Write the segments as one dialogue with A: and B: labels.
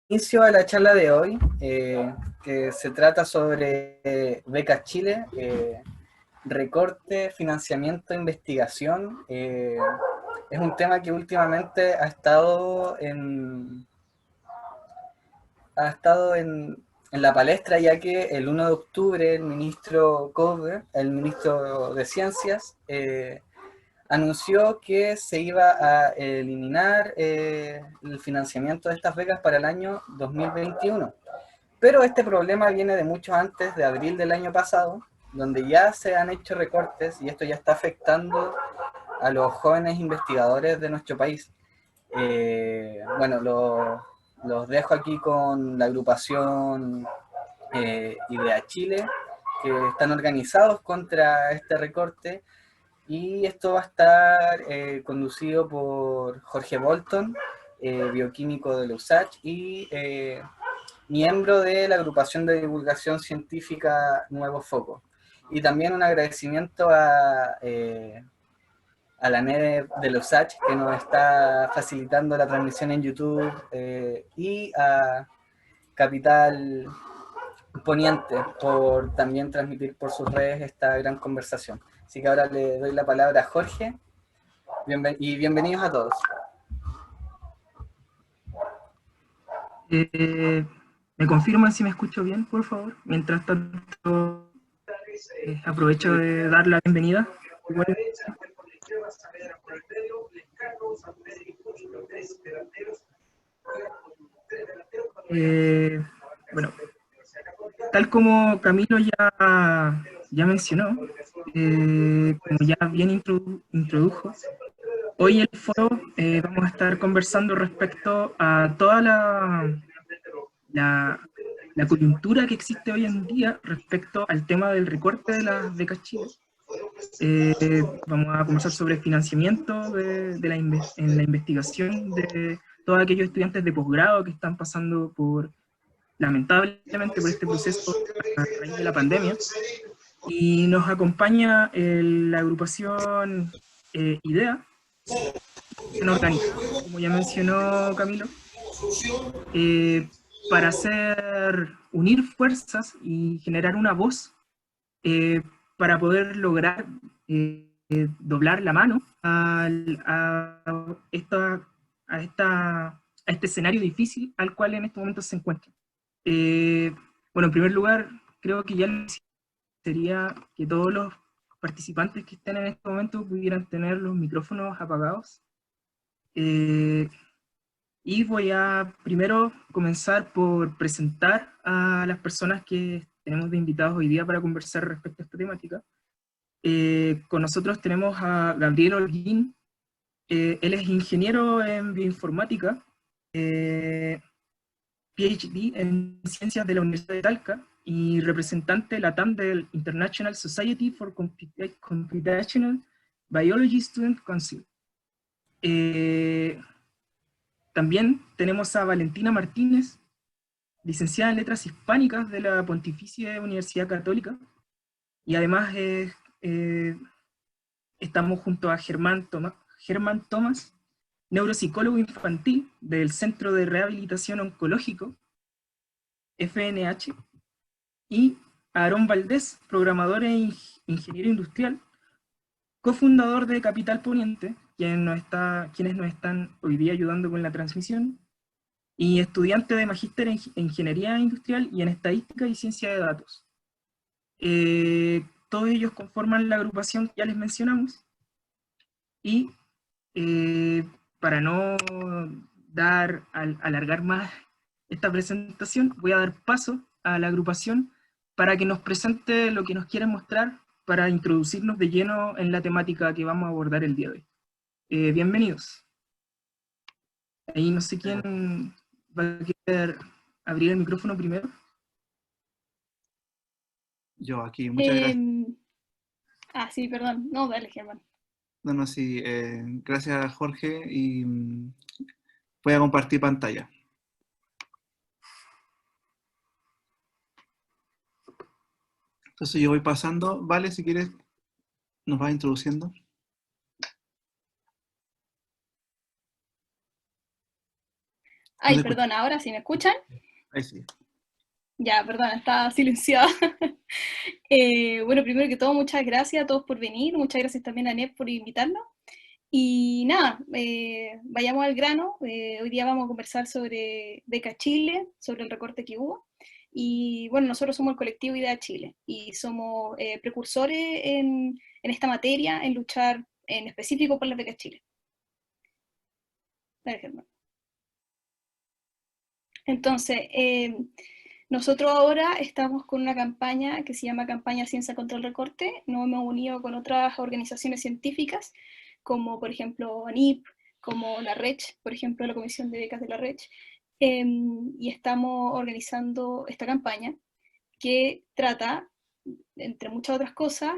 A: inicio a la charla de hoy, que se trata sobre Becas Chile, recorte, financiamiento, investigación. Es un tema que últimamente ha estado en la palestra, ya que el 1 de octubre el ministro Kobe, el ministro de Ciencias, anunció que se iba a eliminar el financiamiento de estas becas para el año 2021. Pero este problema viene de mucho antes, de abril del año pasado, donde ya se han hecho recortes y esto ya está afectando a los jóvenes investigadores de nuestro país. Bueno, los dejo aquí con la agrupación Idea Chile, que están organizados contra este recorte, y esto va a estar conducido por Jorge Bolton, bioquímico de la USACH y miembro de la agrupación de divulgación científica Nuevo Foco. Y también un agradecimiento a la NED de la USACH, que nos está facilitando la transmisión en YouTube, y a Capital Poniente por también transmitir por sus redes esta gran conversación. Así que ahora le doy la palabra a Jorge y bienvenidos a todos.
B: ¿Me confirman si me escucho bien, por favor? Mientras tanto, aprovecho de dar la bienvenida. Bueno, tal como Camilo ya mencionó, como ya bien introdujo, hoy en el foro vamos a estar conversando respecto a toda la coyuntura que existe hoy en día respecto al tema del recorte de las becas Chile. Vamos a conversar sobre financiamiento en la investigación de todos aquellos estudiantes de posgrado que están pasando lamentablemente por este proceso a raíz de la pandemia. Y nos acompaña la agrupación IDEA, que nos organiza, como ya mencionó Camilo, para unir fuerzas y generar una voz para poder lograr doblar la mano a este escenario difícil al cual en este momento se encuentra. Bueno, en primer lugar, creo que ya sería que todos los participantes que estén en este momento pudieran tener los micrófonos apagados. Y voy a primero comenzar por presentar a las personas que tenemos de invitados hoy día para conversar respecto a esta temática. Con nosotros tenemos a Gabriel Holguín. Él es ingeniero en bioinformática, PhD en ciencias de la Universidad de Talca y representante LATAM del International Society for Computational Biology Student Council. También tenemos a Valentina Martínez, licenciada en Letras Hispánicas de la Pontificia Universidad Católica, y además estamos junto a Germán Tomás, neuropsicólogo infantil del Centro de Rehabilitación Oncológico, FNH, y Aarón Valdés, programador e ingeniero industrial, cofundador de Capital Poniente, quienes nos están hoy día ayudando con la transmisión, y estudiante de magíster en Ingeniería Industrial y en Estadística y Ciencia de Datos. Todos ellos conforman la agrupación que ya les mencionamos, y para no alargar más esta presentación, voy a dar paso a la agrupación para que nos presente lo que nos quieren mostrar para introducirnos de lleno en la temática que vamos a abordar el día de hoy. Bienvenidos. Ahí no sé quién va a querer abrir el micrófono primero.
C: Yo aquí, muchas gracias.
D: Sí, perdón. No, dale, Germán.
C: No, sí, gracias Jorge, y voy a compartir pantalla. Entonces yo voy pasando, vale, si quieres, nos vas introduciendo.
D: Ay,
C: No te escucho.
D: perdón, ahora sí me escuchan.
C: Ahí sí.
D: Ya, perdón, estaba silenciada. Bueno, primero que todo, muchas gracias a todos por venir. Muchas gracias también a NEP por invitarnos. Y nada, vayamos al grano. Hoy día vamos a conversar sobre Beca Chile, sobre el recorte que hubo. Y bueno, nosotros somos el colectivo IDEA Chile y somos precursores en esta materia, en luchar en específico por la Beca Chile. Dale, Germán. Entonces, nosotros ahora estamos con una campaña que se llama Campaña Ciencia contra el Recorte. Nos hemos unido con otras organizaciones científicas, como por ejemplo ANIP, como la RECH, por ejemplo la Comisión de Becas de la RECH, y estamos organizando esta campaña que trata, entre muchas otras cosas,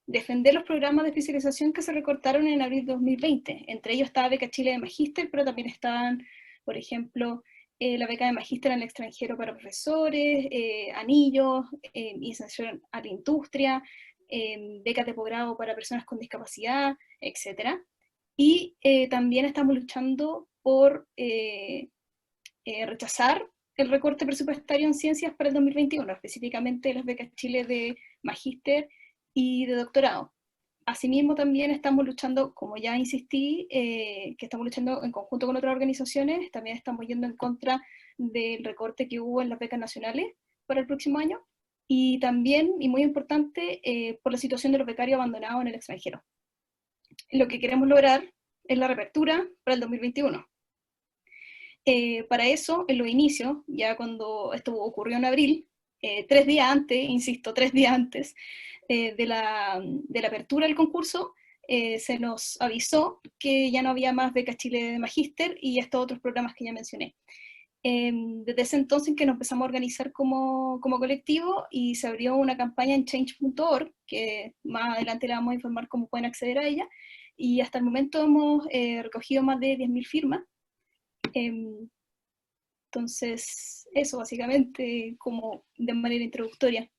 D: defender los programas de especialización que se recortaron en abril de 2020. Entre ellos estaba Beca Chile de Magíster, pero también estaban, por ejemplo, la beca de magíster en el extranjero para profesores, anillos, iniciación a la industria, becas de posgrado para personas con discapacidad, etc. Y también estamos luchando por rechazar el recorte presupuestario en ciencias para el 2021, específicamente las becas Chile de magíster y de doctorado. Asimismo, también estamos luchando, como ya insistí, que estamos luchando en conjunto con otras organizaciones, también estamos yendo en contra del recorte que hubo en las becas nacionales para el próximo año, y también, y muy importante, por la situación de los becarios abandonados en el extranjero. Lo que queremos lograr es la reapertura para el 2021. Para eso, en los inicios, ya cuando esto ocurrió en abril, 3 días antes, insisto, 3 días antes de la apertura del concurso, se nos avisó que ya no había más becas Chile de Magíster y estos otros programas que ya mencioné. Desde ese entonces en que nos empezamos a organizar como colectivo y se abrió una campaña en change.org, que más adelante le vamos a informar cómo pueden acceder a ella, y hasta el momento hemos recogido más de 10.000 firmas. Entonces, eso básicamente como de manera introductoria.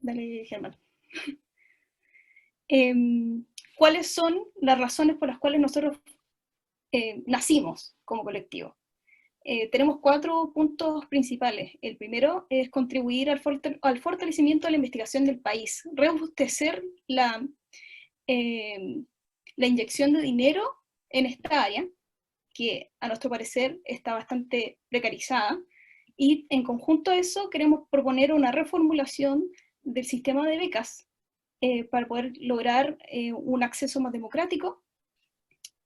D: Dale, Germán. ¿Cuáles son las razones por las cuales nosotros nacimos como colectivo? Tenemos 4 puntos principales. El primero es contribuir al fortalecimiento de la investigación del país, robustecer la inyección de dinero en esta área, que a nuestro parecer está bastante precarizada, y en conjunto a eso queremos proponer una reformulación del sistema de becas para poder lograr un acceso más democrático,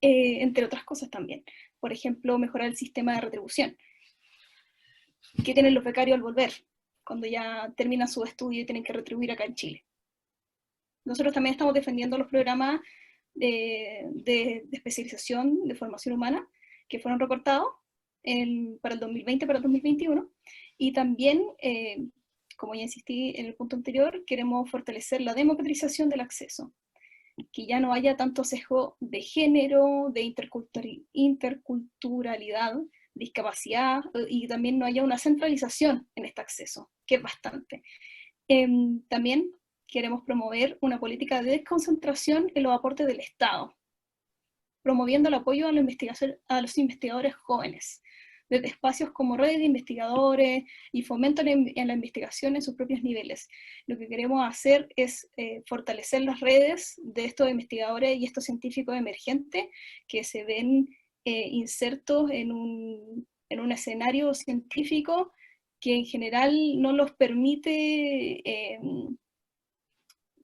D: entre otras cosas también. Por ejemplo, mejorar el sistema de retribución que tienen los becarios al volver, cuando ya terminan su estudio y tienen que retribuir acá en Chile. Nosotros también estamos defendiendo los programas de especialización de formación humana que fueron recortados para el 2020, para el 2021, y también, como ya insistí en el punto anterior, queremos fortalecer la democratización del acceso, que ya no haya tanto sesgo de género, de interculturalidad, discapacidad, y también no haya una centralización en este acceso, que es bastante. También queremos promover una política de desconcentración en los aportes del Estado, promoviendo el apoyo a los investigadores jóvenes, desde espacios como redes de investigadores y fomento en la investigación en sus propios niveles. Lo que queremos hacer es fortalecer las redes de estos investigadores y estos científicos emergentes que se ven insertos en un escenario científico que en general no los permite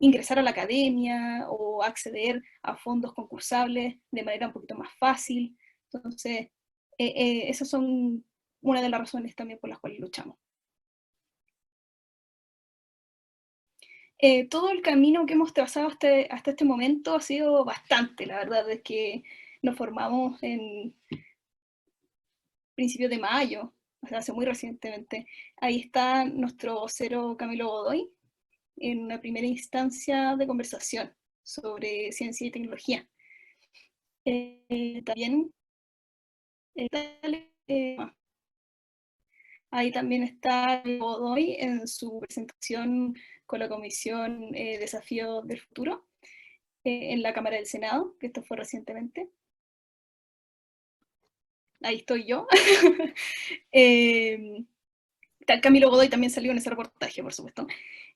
D: ingresar a la academia o acceder a fondos concursables de manera un poquito más fácil. Entonces, esas son una de las razones también por las cuales luchamos. Todo el camino que hemos trazado hasta este momento ha sido bastante, la verdad es que nos formamos en principios de mayo, o sea, hace muy recientemente. Ahí está nuestro vocero Camilo Godoy, en una primera instancia de conversación sobre ciencia y tecnología. También ahí también está Godoy en su presentación con la Comisión Desafío del Futuro en la Cámara del Senado, que esto fue recientemente. ahí estoy yo. Camilo Godoy también salió en ese reportaje, por supuesto,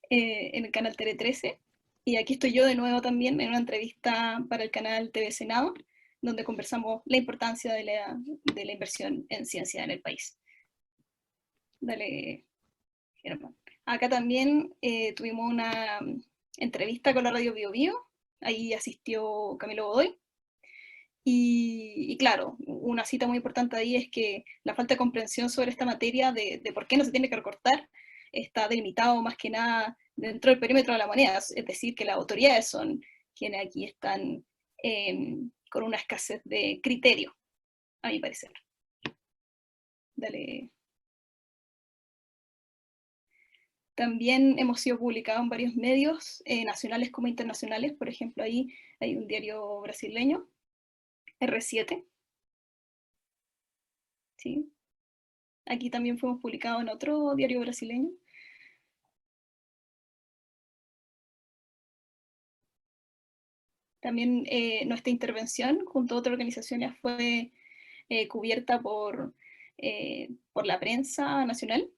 D: en el canal TV13. Y aquí estoy yo de nuevo también en una entrevista para el canal TV Senado, donde conversamos la importancia de la inversión en ciencia en el país. Dale, Germán. Acá también tuvimos una entrevista con la radio Bio Bio, ahí asistió Camilo Godoy. Y claro, una cita muy importante ahí es que la falta de comprensión sobre esta materia de por qué no se tiene que recortar está delimitado más que nada dentro del perímetro de la moneda, es decir, que las autoridades son quienes aquí están con una escasez de criterio, a mi parecer. Dale. También hemos sido publicados en varios medios, nacionales como internacionales, por ejemplo, ahí hay un diario brasileño, R7. ¿Sí? Aquí también fuimos publicados en otro diario brasileño. También nuestra intervención junto a otras organizaciones fue cubierta por la prensa nacional,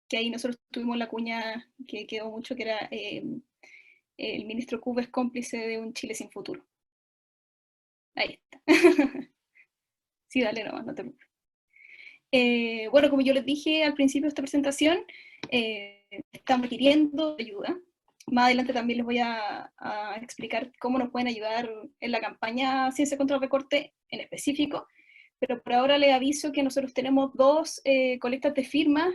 D: que ahí nosotros tuvimos la cuña que quedó mucho, que era el ministro Cuba es cómplice de un Chile sin futuro. Ahí está. Sí, dale nomás, no te preocupes. Bueno, como yo les dije al principio de esta presentación, estamos requiriendo ayuda. Más adelante también les voy a explicar cómo nos pueden ayudar en la campaña Ciencia contra el Recorte en específico, pero por ahora les aviso que nosotros tenemos dos colectas de firmas,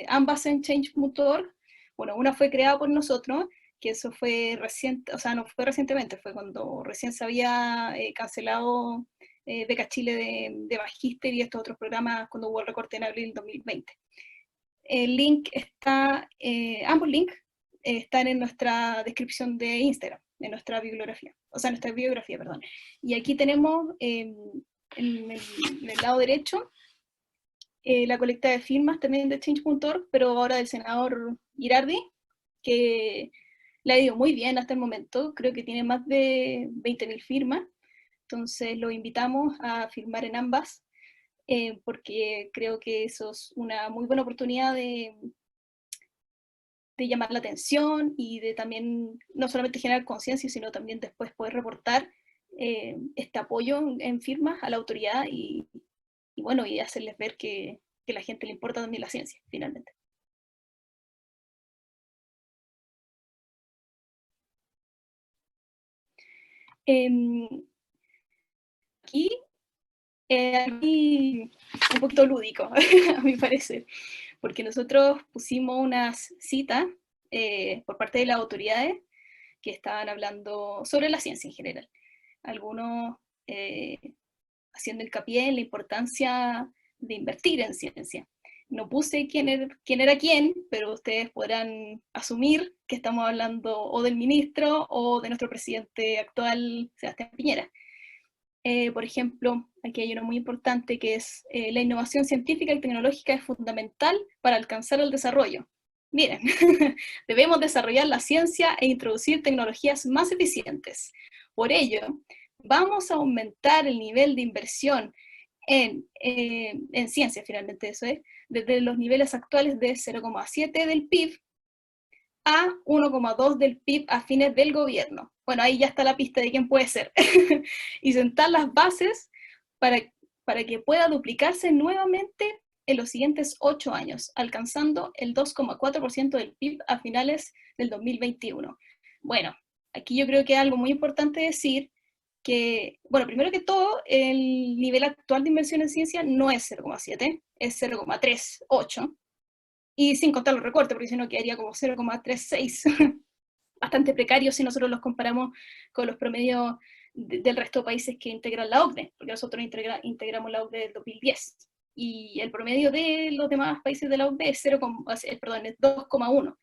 D: ambas en change.org. Bueno, una fue creada por nosotros, que eso fue reciente, o sea, no fue recientemente, fue cuando recién se había cancelado Beca Chile de Magíster y estos otros programas cuando hubo el recorte en abril del 2020. El link está, ambos links están en nuestra descripción de Instagram, en nuestra bibliografía, o sea, nuestra biografía, perdón. Y aquí tenemos en el lado derecho la colecta de firmas también de Change.org, pero ahora del senador Girardi, que le ha ido muy bien hasta el momento, creo que tiene más de 20.000 firmas, entonces lo invitamos a firmar en ambas, porque creo que eso es una muy buena oportunidad de llamar la atención y de también no solamente generar conciencia, sino también después poder reportar este apoyo en firmas a la autoridad y bueno, y hacerles ver que a la gente le importa también la ciencia, finalmente. Aquí un poquito lúdico, a mi parecer, porque nosotros pusimos unas citas por parte de las autoridades que estaban hablando sobre la ciencia en general. Algunos haciendo hincapié en la importancia de invertir en ciencia. No puse quién era quién, pero ustedes podrán asumir que estamos hablando o del ministro o de nuestro presidente actual, Sebastián Piñera. Por ejemplo, aquí hay uno muy importante que es la innovación científica y tecnológica es fundamental para alcanzar el desarrollo. Miren, debemos desarrollar la ciencia e introducir tecnologías más eficientes. Por ello, vamos a aumentar el nivel de inversión en ciencia, finalmente eso es, desde los niveles actuales de 0,7 del PIB a 1,2 del PIB a fines del gobierno. Bueno, ahí ya está la pista de quién puede ser. Y sentar las bases para que pueda duplicarse nuevamente en los siguientes 8 años, alcanzando el 2,4% del PIB a finales del 2021. Bueno, aquí yo creo que es algo muy importante decir que, bueno, primero que todo, el nivel actual de inversión en ciencia no es 0,7, es 0,38, y sin contar los recortes, porque si no quedaría como 0,36, bastante precario si nosotros los comparamos con los promedios del resto de países que integran la OCDE, porque nosotros integramos la OCDE del 2010, y el promedio de los demás países de la OCDE es 2,1,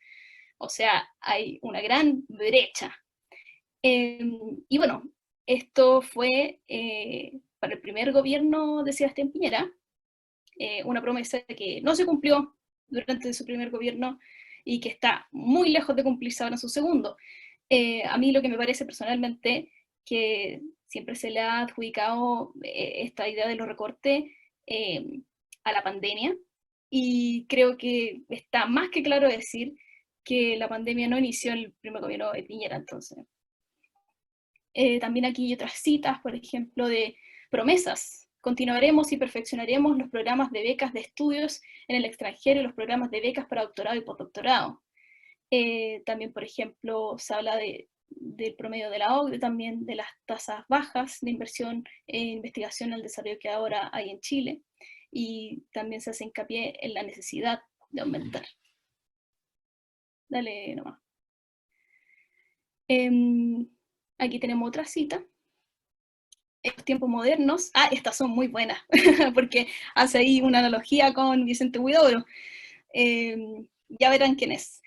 D: o sea, hay una gran brecha. Y bueno, esto fue para el primer gobierno de Sebastián Piñera, una promesa que no se cumplió durante su primer gobierno y que está muy lejos de cumplirse ahora en su segundo. A mí lo que me parece personalmente que siempre se le ha adjudicado esta idea de los recortes a la pandemia, y creo que está más que claro decir que la pandemia no inició en el primer gobierno de Piñera, entonces. También aquí hay otras citas, por ejemplo, de promesas. Continuaremos y perfeccionaremos los programas de becas de estudios en el extranjero y los programas de becas para doctorado y postdoctorado. También, por ejemplo, se habla del promedio de la OCDE, también de las tasas bajas de inversión en investigación al desarrollo que ahora hay en Chile, y también se hace hincapié en la necesidad de aumentar. Dale nomás. Aquí tenemos otra cita. En los tiempos modernos, estas son muy buenas, porque hace ahí una analogía con Vicente Huidobro. Ya verán quién es.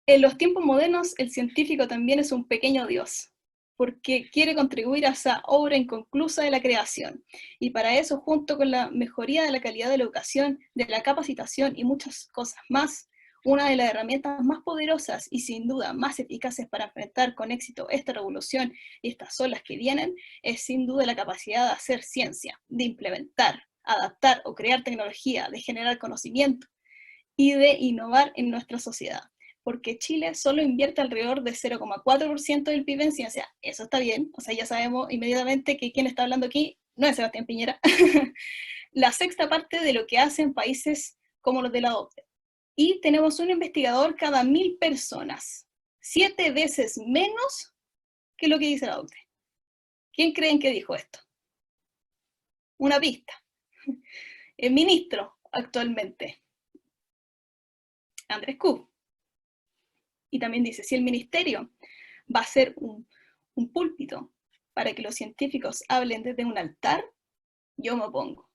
D: En los tiempos modernos, el científico también es un pequeño dios, porque quiere contribuir a esa obra inconclusa de la creación. Y para eso, junto con la mejoría de la calidad de la educación, de la capacitación y muchas cosas más, una de las herramientas más poderosas y sin duda más eficaces para enfrentar con éxito esta revolución y estas olas que vienen, es sin duda la capacidad de hacer ciencia, de implementar, adaptar o crear tecnología, de generar conocimiento y de innovar en nuestra sociedad. Porque Chile solo invierte alrededor de 0,4% del PIB en ciencia. Eso está bien, o sea, ya sabemos inmediatamente que quien está hablando aquí no es Sebastián Piñera. La sexta parte de lo que hacen países como los de la OCDE. Y tenemos un investigador cada 1000 personas, 7 veces menos que lo que dice la OCDE. ¿Quién creen que dijo esto? Una pista. El ministro actualmente, Andrés Kuhn. Y también dice, si el ministerio va a ser un púlpito para que los científicos hablen desde un altar, yo me opongo.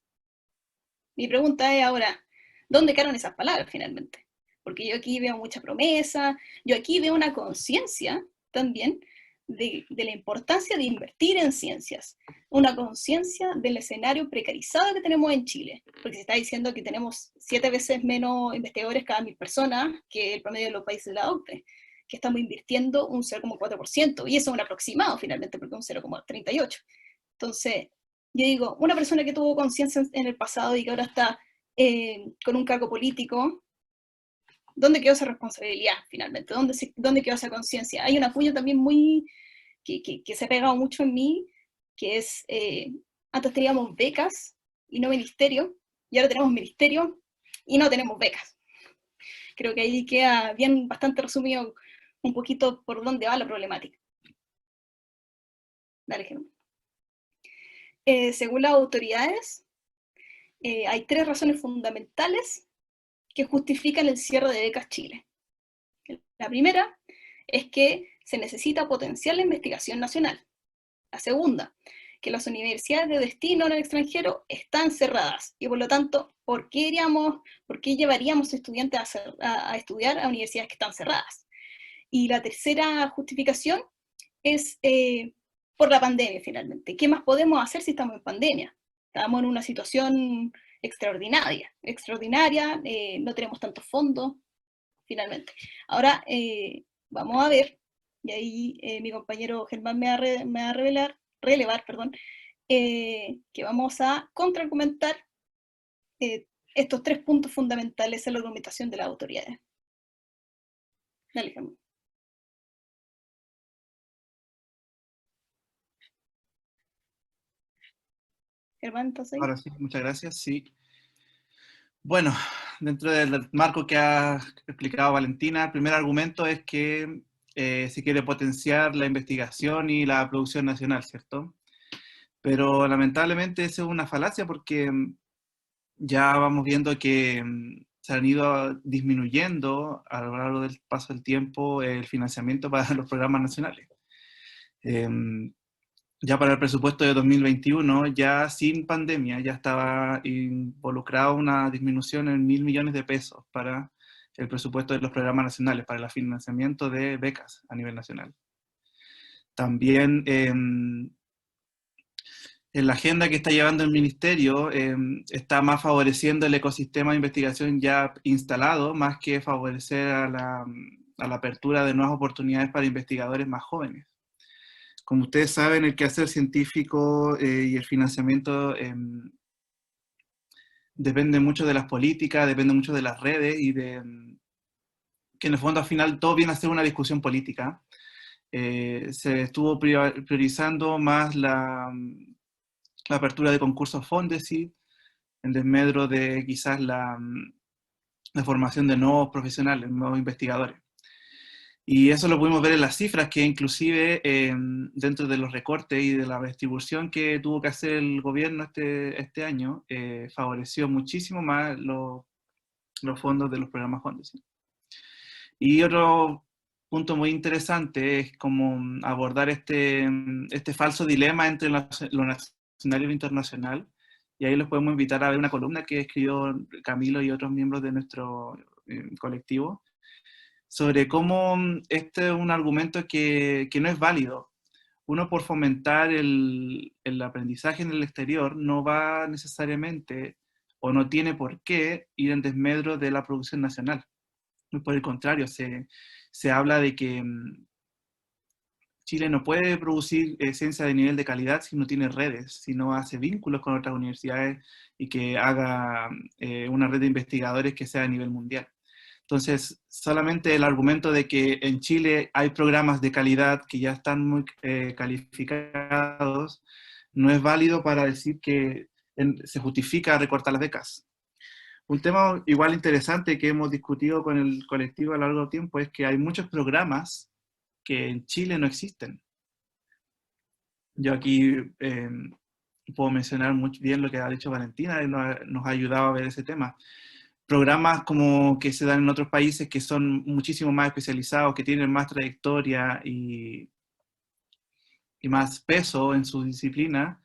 D: Mi pregunta es ahora, ¿dónde quedaron esas palabras finalmente? Porque yo aquí veo mucha promesa, yo aquí veo una conciencia también de la importancia de invertir en ciencias, una conciencia del escenario precarizado que tenemos en Chile, porque se está diciendo que tenemos 7 veces menos investigadores cada 1000 personas que el promedio de los países de la OCDE, que estamos invirtiendo un 0,4%, y eso es un aproximado finalmente, porque es un 0,38%. Entonces, yo digo, una persona que tuvo conciencia en el pasado y que ahora está con un cargo político, ¿dónde quedó esa responsabilidad finalmente? ¿Dónde quedó esa conciencia? Hay una cuña también muy que se ha pegado mucho en mí, que es, antes teníamos becas y no ministerio, y ahora tenemos ministerio y no tenemos becas. Creo que ahí queda bien bastante resumido un poquito por dónde va la problemática. Dale, Germán. Según las autoridades, hay 3 razones fundamentales que justifican el cierre de Becas Chile. La primera es que se necesita potenciar la investigación nacional. La segunda, que las universidades de destino en el extranjero están cerradas, y por lo tanto, ¿por qué llevaríamos estudiantes a estudiar a universidades que están cerradas? Y la tercera justificación es por la pandemia, finalmente. ¿Qué más podemos hacer si estamos en pandemia? Estamos en una situación extraordinaria, no tenemos tantos fondos, finalmente. Ahora, vamos a ver, y ahí mi compañero Germán me va a relevar, que vamos a contraargumentar estos 3 puntos fundamentales en la argumentación de las autoridades. Dale, Germán. Germán, ¿estás ahí?
C: Ahora sí, muchas gracias, sí. Bueno, dentro del marco que ha explicado Valentina, el primer argumento es que se quiere potenciar la investigación y la producción nacional, ¿cierto? Pero lamentablemente eso es una falacia, porque ya vamos viendo que se han ido disminuyendo a lo largo del paso del tiempo el financiamiento para los programas nacionales. Ya para el presupuesto de 2021, ya sin pandemia, ya estaba involucrada una disminución en 1.000 millones de pesos para el presupuesto de los programas nacionales, para el financiamiento de becas a nivel nacional. También en la agenda que está llevando el ministerio está más favoreciendo el ecosistema de investigación ya instalado, más que favorecer a la apertura de nuevas oportunidades para investigadores más jóvenes. Como ustedes saben, el quehacer científico y el financiamiento depende mucho de las políticas, depende mucho de las redes y que en el fondo al final todo viene a ser una discusión política. Se estuvo priorizando más la apertura de concursos Fondesit, en desmedro de quizás la formación de nuevos profesionales, nuevos investigadores. Y eso lo pudimos ver en las cifras, que inclusive dentro de los recortes y de la distribución que tuvo que hacer el gobierno este año, favoreció muchísimo más los fondos de los programas Fondesit. Y otro punto muy interesante es cómo abordar este falso dilema entre lo nacional y lo internacional. Y ahí los podemos invitar a ver una columna que escribió Camilo y otros miembros de nuestro colectivo, sobre cómo este es un argumento que no es válido. Uno, por fomentar el aprendizaje en el exterior, no va necesariamente o no tiene por qué ir en desmedro de la producción nacional. Por el contrario, se habla de que Chile no puede producir ciencia de nivel de calidad si no tiene redes, si no hace vínculos con otras universidades y que haga una red de investigadores que sea a nivel mundial. Entonces, solamente el argumento de que en Chile hay programas de calidad que ya están muy calificados, no es válido para decir que se justifica recortar las becas. Un tema igual interesante que hemos discutido con el colectivo a lo largo del tiempo es que hay muchos programas que en Chile no existen. Yo aquí puedo mencionar muy bien lo que ha dicho Valentina, y nos ha ayudado a ver ese tema. Programas como que se dan en otros países que son muchísimo más especializados, que tienen más trayectoria y más peso en su disciplina,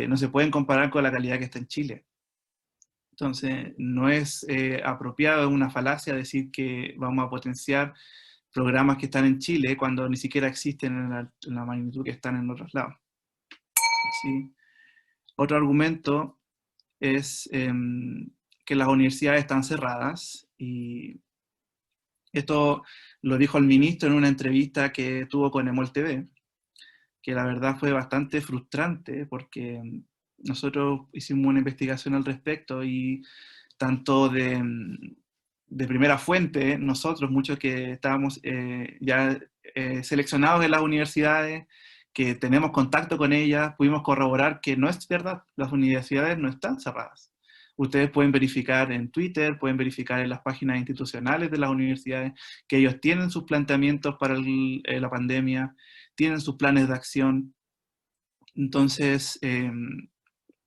C: no se pueden comparar con la calidad que está en Chile. Entonces, no es apropiado, es una falacia decir que vamos a potenciar programas que están en Chile cuando ni siquiera existen en la magnitud que están en otros lados. ¿Sí? Otro argumento es que las universidades están cerradas, y esto lo dijo el ministro en una entrevista que tuvo con Emol TV, que la verdad fue bastante frustrante porque nosotros hicimos una investigación al respecto y tanto de primera fuente, nosotros, muchos que estábamos ya seleccionados en las universidades, que tenemos contacto con ellas, pudimos corroborar que no es verdad, las universidades no están cerradas. Ustedes pueden verificar en Twitter, pueden verificar en las páginas institucionales de las universidades que ellos tienen sus planteamientos para la pandemia, tienen sus planes de acción. Entonces,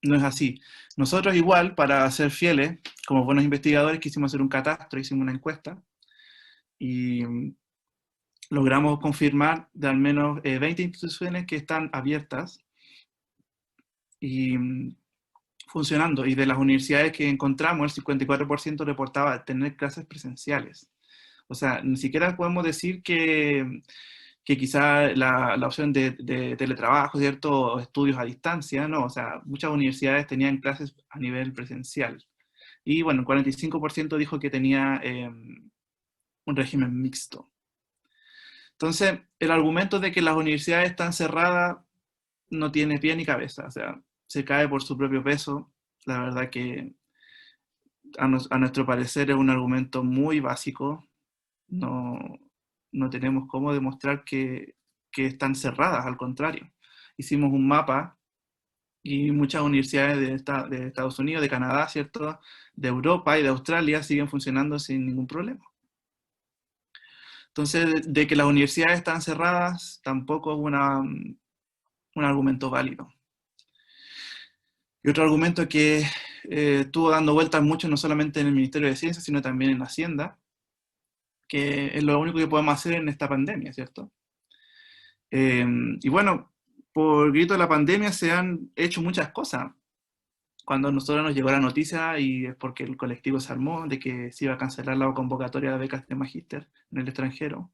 C: no es así. Nosotros igual, para ser fieles, como buenos investigadores, quisimos hacer un catastro, hicimos una encuesta, y logramos confirmar de al menos 20 instituciones que están abiertas y funcionando. Y de las universidades que encontramos, el 54% reportaba tener clases presenciales. O sea, ni siquiera podemos decir que quizá la opción de teletrabajo, ¿cierto? O estudios a distancia, no. O sea, muchas universidades tenían clases a nivel presencial. Y bueno, el 45% dijo que tenía un régimen mixto. Entonces, el argumento de que las universidades están cerradas no tiene pie ni cabeza. O sea, se cae por su propio peso. La verdad que a nuestro parecer es un argumento muy básico. No tenemos cómo demostrar que están cerradas, al contrario. Hicimos un mapa y muchas universidades de Estados Unidos, de Canadá, ¿cierto?, de Europa y de Australia siguen funcionando sin ningún problema. Entonces, de que las universidades están cerradas tampoco es un argumento válido. Y otro argumento que estuvo dando vueltas mucho, no solamente en el Ministerio de Ciencias, sino también en Hacienda, que es lo único que podemos hacer en esta pandemia, ¿cierto? Y bueno, por grito de la pandemia se han hecho muchas cosas. Cuando a nosotros nos llegó la noticia, y es porque el colectivo se armó, de que se iba a cancelar la convocatoria de becas de magíster en el extranjero,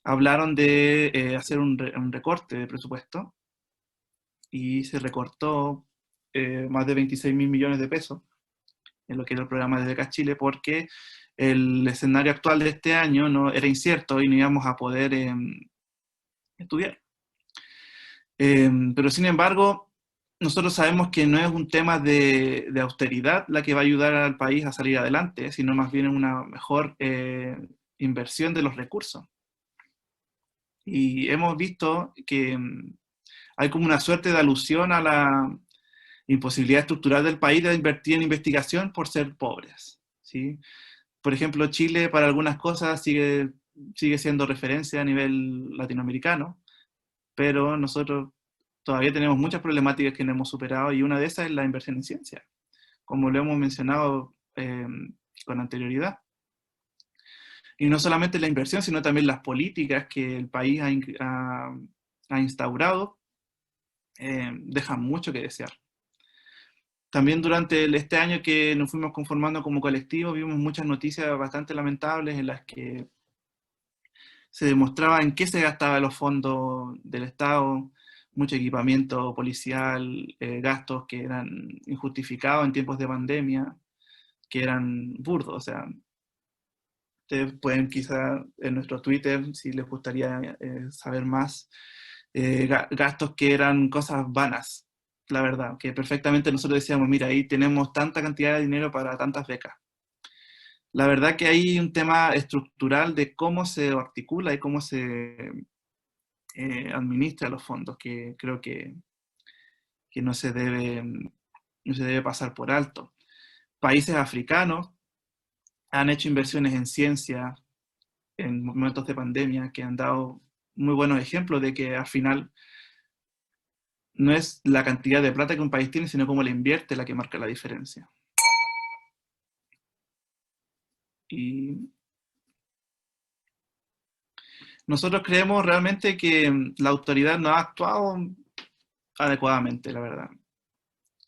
C: hablaron de hacer un recorte de presupuesto, y se recortó más de 26.000 millones de pesos en lo que era el programa de Becas Chile, porque el escenario actual de este año no era incierto y no íbamos a poder estudiar. Pero sin embargo, nosotros sabemos que no es un tema de austeridad la que va a ayudar al país a salir adelante, sino más bien una mejor inversión de los recursos. Y hemos visto que hay como una suerte de alusión a la imposibilidad estructural del país de invertir en investigación por ser pobres, ¿sí? Por ejemplo, Chile para algunas cosas sigue siendo referencia a nivel latinoamericano, pero nosotros todavía tenemos muchas problemáticas que no hemos superado, y una de esas es la inversión en ciencia, como lo hemos mencionado con anterioridad. Y no solamente la inversión, sino también las políticas que el país ha instaurado dejan mucho que desear. También durante este año que nos fuimos conformando como colectivo, vimos muchas noticias bastante lamentables en las que se demostraba en qué se gastaban los fondos del Estado, mucho equipamiento policial, gastos que eran injustificados en tiempos de pandemia, que eran burdos. O sea, ustedes pueden quizá en nuestro Twitter, si les gustaría saber más, gastos que eran cosas vanas, la verdad, que perfectamente nosotros decíamos, mira, ahí tenemos tanta cantidad de dinero para tantas becas. La verdad que hay un tema estructural de cómo se articula y cómo se administra los fondos, que creo que no se debe pasar por alto. Países africanos han hecho inversiones en ciencia en momentos de pandemia que han dado muy buenos ejemplos de que al final no es la cantidad de plata que un país tiene, sino cómo la invierte la que marca la diferencia. Y nosotros creemos realmente que la autoridad no ha actuado adecuadamente, la verdad.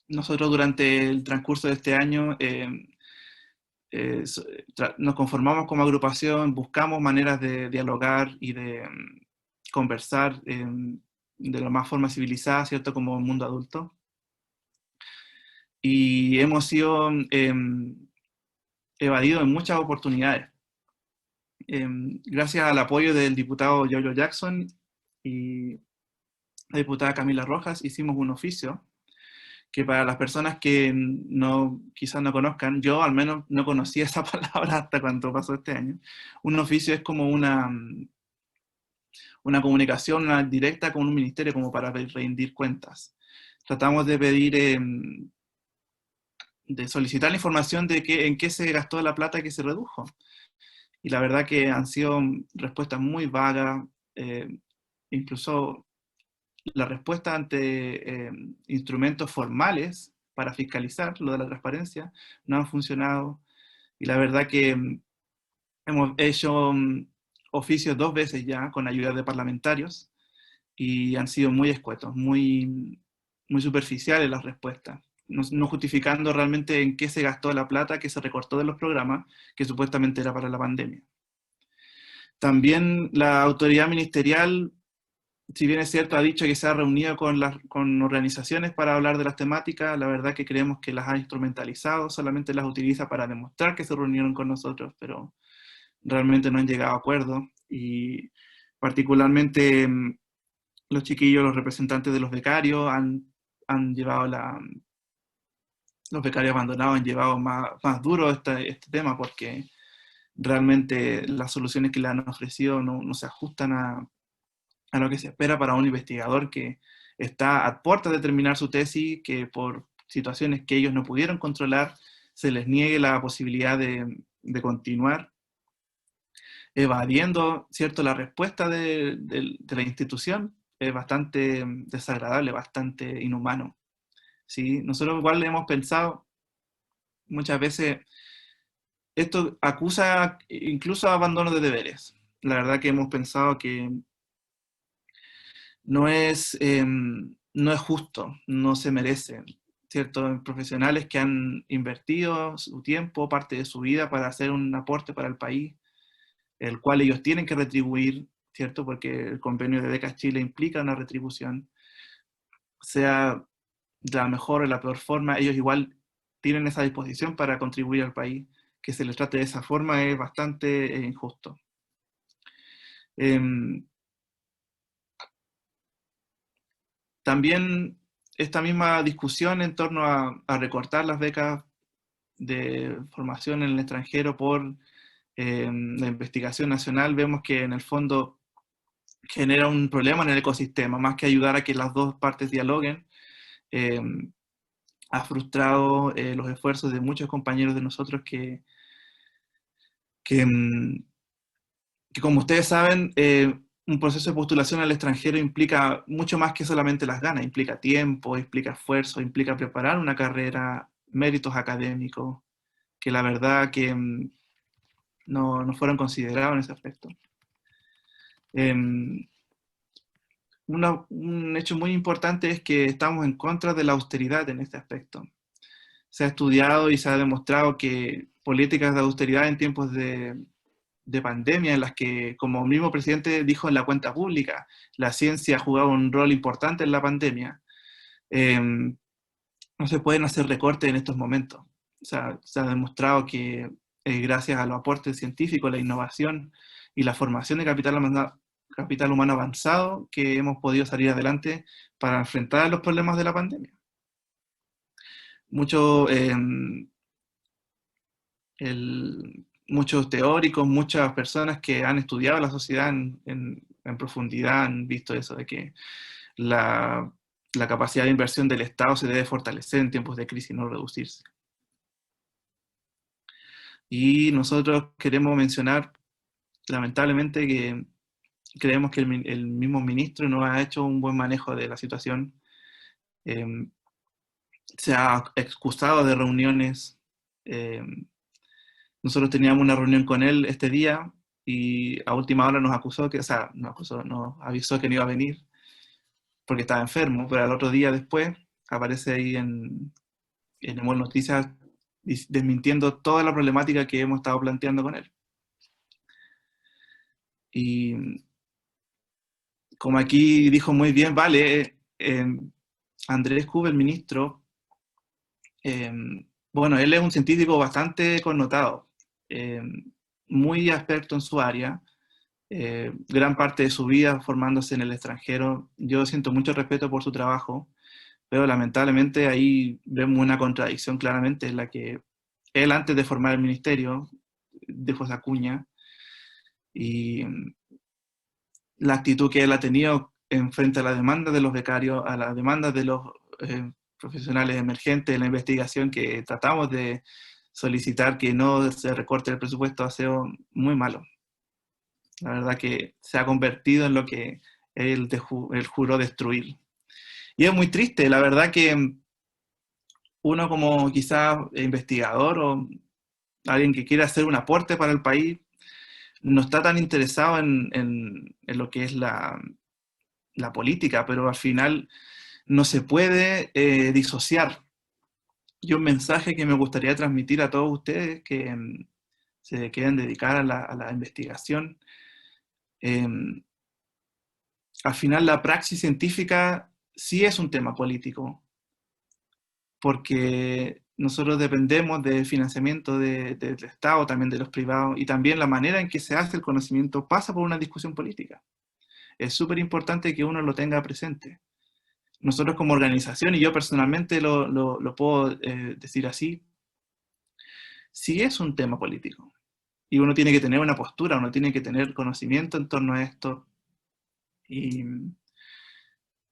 C: Nosotros durante el transcurso de este año nos conformamos como agrupación, buscamos maneras de dialogar y de conversar de la más forma civilizada, ¿cierto? Como mundo adulto. Y hemos sido evadidos en muchas oportunidades. Gracias al apoyo del diputado Yoyo Jackson y la diputada Camila Rojas, hicimos un oficio que, para las personas que quizás no conozcan, yo al menos no conocía esa palabra hasta cuando pasó este año. Un oficio es como una comunicación directa con un ministerio, como para rendir cuentas. Tratamos de pedir, de solicitar la información de en qué se gastó la plata que se redujo. Y la verdad que han sido respuestas muy vagas, incluso la respuesta ante instrumentos formales para fiscalizar lo de la transparencia no han funcionado. Y la verdad que hemos hecho oficios 2 veces ya con ayuda de parlamentarios y han sido muy escuetos, muy, muy superficiales las respuestas, no justificando realmente en qué se gastó la plata que se recortó de los programas que supuestamente era para la pandemia. También la autoridad ministerial, si bien es cierto, ha dicho que se ha reunido con organizaciones para hablar de las temáticas, la verdad que creemos que las ha instrumentalizado, solamente las utiliza para demostrar que se reunieron con nosotros, pero realmente no han llegado a acuerdo. Y particularmente los chiquillos, los representantes de los becarios, han llevado los becarios abandonados han llevado más duro este tema, porque realmente las soluciones que le han ofrecido no se ajustan a lo que se espera para un investigador que está a puertas de terminar su tesis, que por situaciones que ellos no pudieron controlar, se les niegue la posibilidad de continuar, evadiendo, ¿cierto?, la respuesta de la institución. Es bastante desagradable, bastante inhumano, ¿sí? Nosotros igual hemos pensado muchas veces, esto acusa incluso abandono de deberes. La verdad que hemos pensado que no es justo, no se merece, ¿cierto? Profesionales que han invertido su tiempo, parte de su vida, para hacer un aporte para el país, el cual ellos tienen que retribuir, ¿cierto? Porque el convenio de Becas Chile implica una retribución, sea de la mejor o la peor forma, ellos igual tienen esa disposición para contribuir al país. Que se les trate de esa forma es bastante injusto. también esta misma discusión en torno a recortar las becas de formación en el extranjero por la investigación nacional, vemos que en el fondo genera un problema en el ecosistema, más que ayudar a que las dos partes dialoguen. Ha frustrado los esfuerzos de muchos compañeros de nosotros que como ustedes saben, un proceso de postulación al extranjero implica mucho más que solamente las ganas, implica tiempo, implica esfuerzo, implica preparar una carrera, méritos académicos, que la verdad que no fueron considerados en ese aspecto. Un hecho muy importante es que estamos en contra de la austeridad en este aspecto. Se ha estudiado y se ha demostrado que políticas de austeridad en tiempos de pandemia, en las que, como el mismo presidente dijo en la cuenta pública, la ciencia ha jugado un rol importante en la pandemia, no se pueden hacer recortes en estos momentos. O sea, se ha demostrado que gracias a los aportes científicos, la innovación y la formación de capital humano avanzado, que hemos podido salir adelante para enfrentar los problemas de la pandemia. Muchos teóricos, muchas personas que han estudiado la sociedad en profundidad han visto eso, de que la capacidad de inversión del Estado se debe fortalecer en tiempos de crisis, no reducirse. Y nosotros queremos mencionar, lamentablemente, que creemos que el mismo ministro no ha hecho un buen manejo de la situación. Se ha excusado de reuniones. Nosotros teníamos una reunión con él este día y a última hora nos avisó que no iba a venir porque estaba enfermo, pero al otro día después aparece ahí en Emol Noticias desmintiendo toda la problemática que hemos estado planteando con él. Y como aquí dijo muy bien, Andrés Kubel, el ministro, bueno, él es un científico bastante connotado, muy experto en su área, gran parte de su vida formándose en el extranjero. Yo siento mucho respeto por su trabajo, pero lamentablemente ahí vemos una contradicción claramente en la que él, antes de formar el ministerio, dejó esa cuña, y la actitud que él ha tenido en frente a la demanda de los becarios, a la demanda de los profesionales emergentes de la investigación, que tratamos de solicitar que no se recorte el presupuesto, ha sido muy malo. La verdad que se ha convertido en lo que él juró destruir. Y es muy triste, la verdad que uno como quizás investigador o alguien que quiera hacer un aporte para el país, no está tan interesado en lo que es la política, pero al final no se puede disociar. Y un mensaje que me gustaría transmitir a todos ustedes que se quieren dedicar a la investigación. Al final la praxis científica sí es un tema político, porque nosotros dependemos del financiamiento del Estado, también de los privados, y también la manera en que se hace el conocimiento pasa por una discusión política. Es súper importante que uno lo tenga presente. Nosotros como organización, y yo personalmente lo puedo decir así, sí es un tema político. Y uno tiene que tener una postura, uno tiene que tener conocimiento en torno a esto,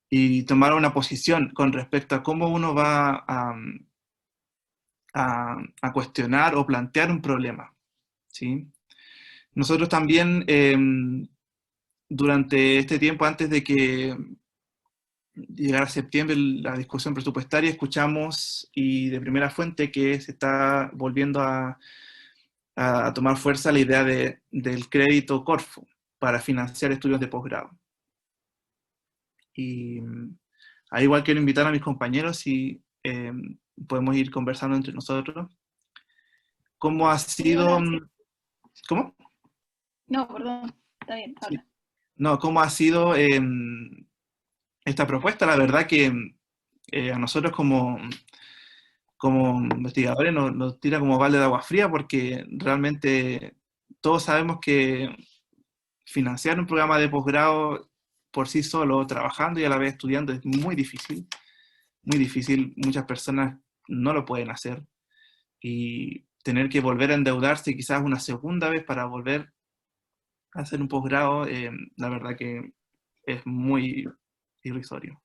C: y tomar una posición con respecto a cómo uno va a cuestionar o plantear un problema, ¿sí? Nosotros también, durante este tiempo, antes de que llegara septiembre la discusión presupuestaria, escuchamos y de primera fuente que se está volviendo a tomar fuerza la idea del crédito Corfo para financiar estudios de posgrado. Y ahí igual quiero invitar a mis compañeros si podemos ir conversando entre nosotros. ¿Cómo ha sido? ¿Cómo?
D: No, perdón, está bien, habla.
C: Sí. No, ¿cómo ha sido esta propuesta? La verdad que a nosotros como investigadores nos tira como balde de agua fría, porque realmente todos sabemos que financiar un programa de posgrado por sí solo, trabajando y a la vez estudiando, es muy difícil. Muy difícil, muchas personas no lo pueden hacer. Y tener que volver a endeudarse quizás una segunda vez para volver a hacer un posgrado, la verdad que es muy irrisorio.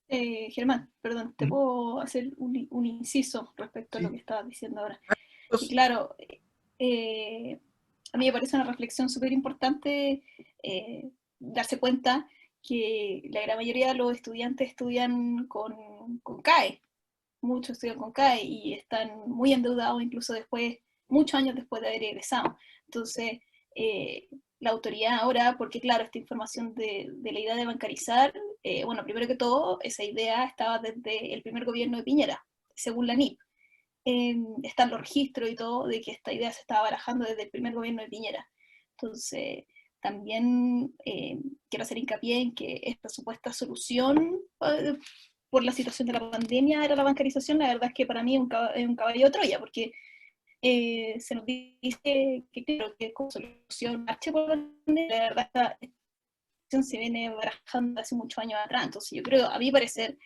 D: Germán, perdón, ¿te
C: ¿Mm?
D: puedo hacer un inciso respecto a lo
C: Sí.
D: que estabas diciendo ahora? Y
A: Pues,
D: claro, a mí me parece una reflexión súper importante darse cuenta que la gran mayoría de los estudiantes estudian con CAE, muchos estudian con CAE y están muy endeudados incluso después, muchos años después de haber egresado. Entonces, eh, la autoridad ahora, porque claro, esta información de la idea de bancarizar, bueno, primero que todo, esa idea estaba desde el primer gobierno de Piñera, según la NIP. Están los registros y todo de que esta idea se estaba barajando desde el primer gobierno de Piñera. Entonces, también quiero hacer hincapié en que esta supuesta solución por la situación de la pandemia era la bancarización. La verdad es que para mí es un caballo de Troya, porque se nos dice que claro, que como solución marche por la pandemia, la verdad esta situación se viene barajando hace muchos años atrás. Entonces yo creo, a mi parecer,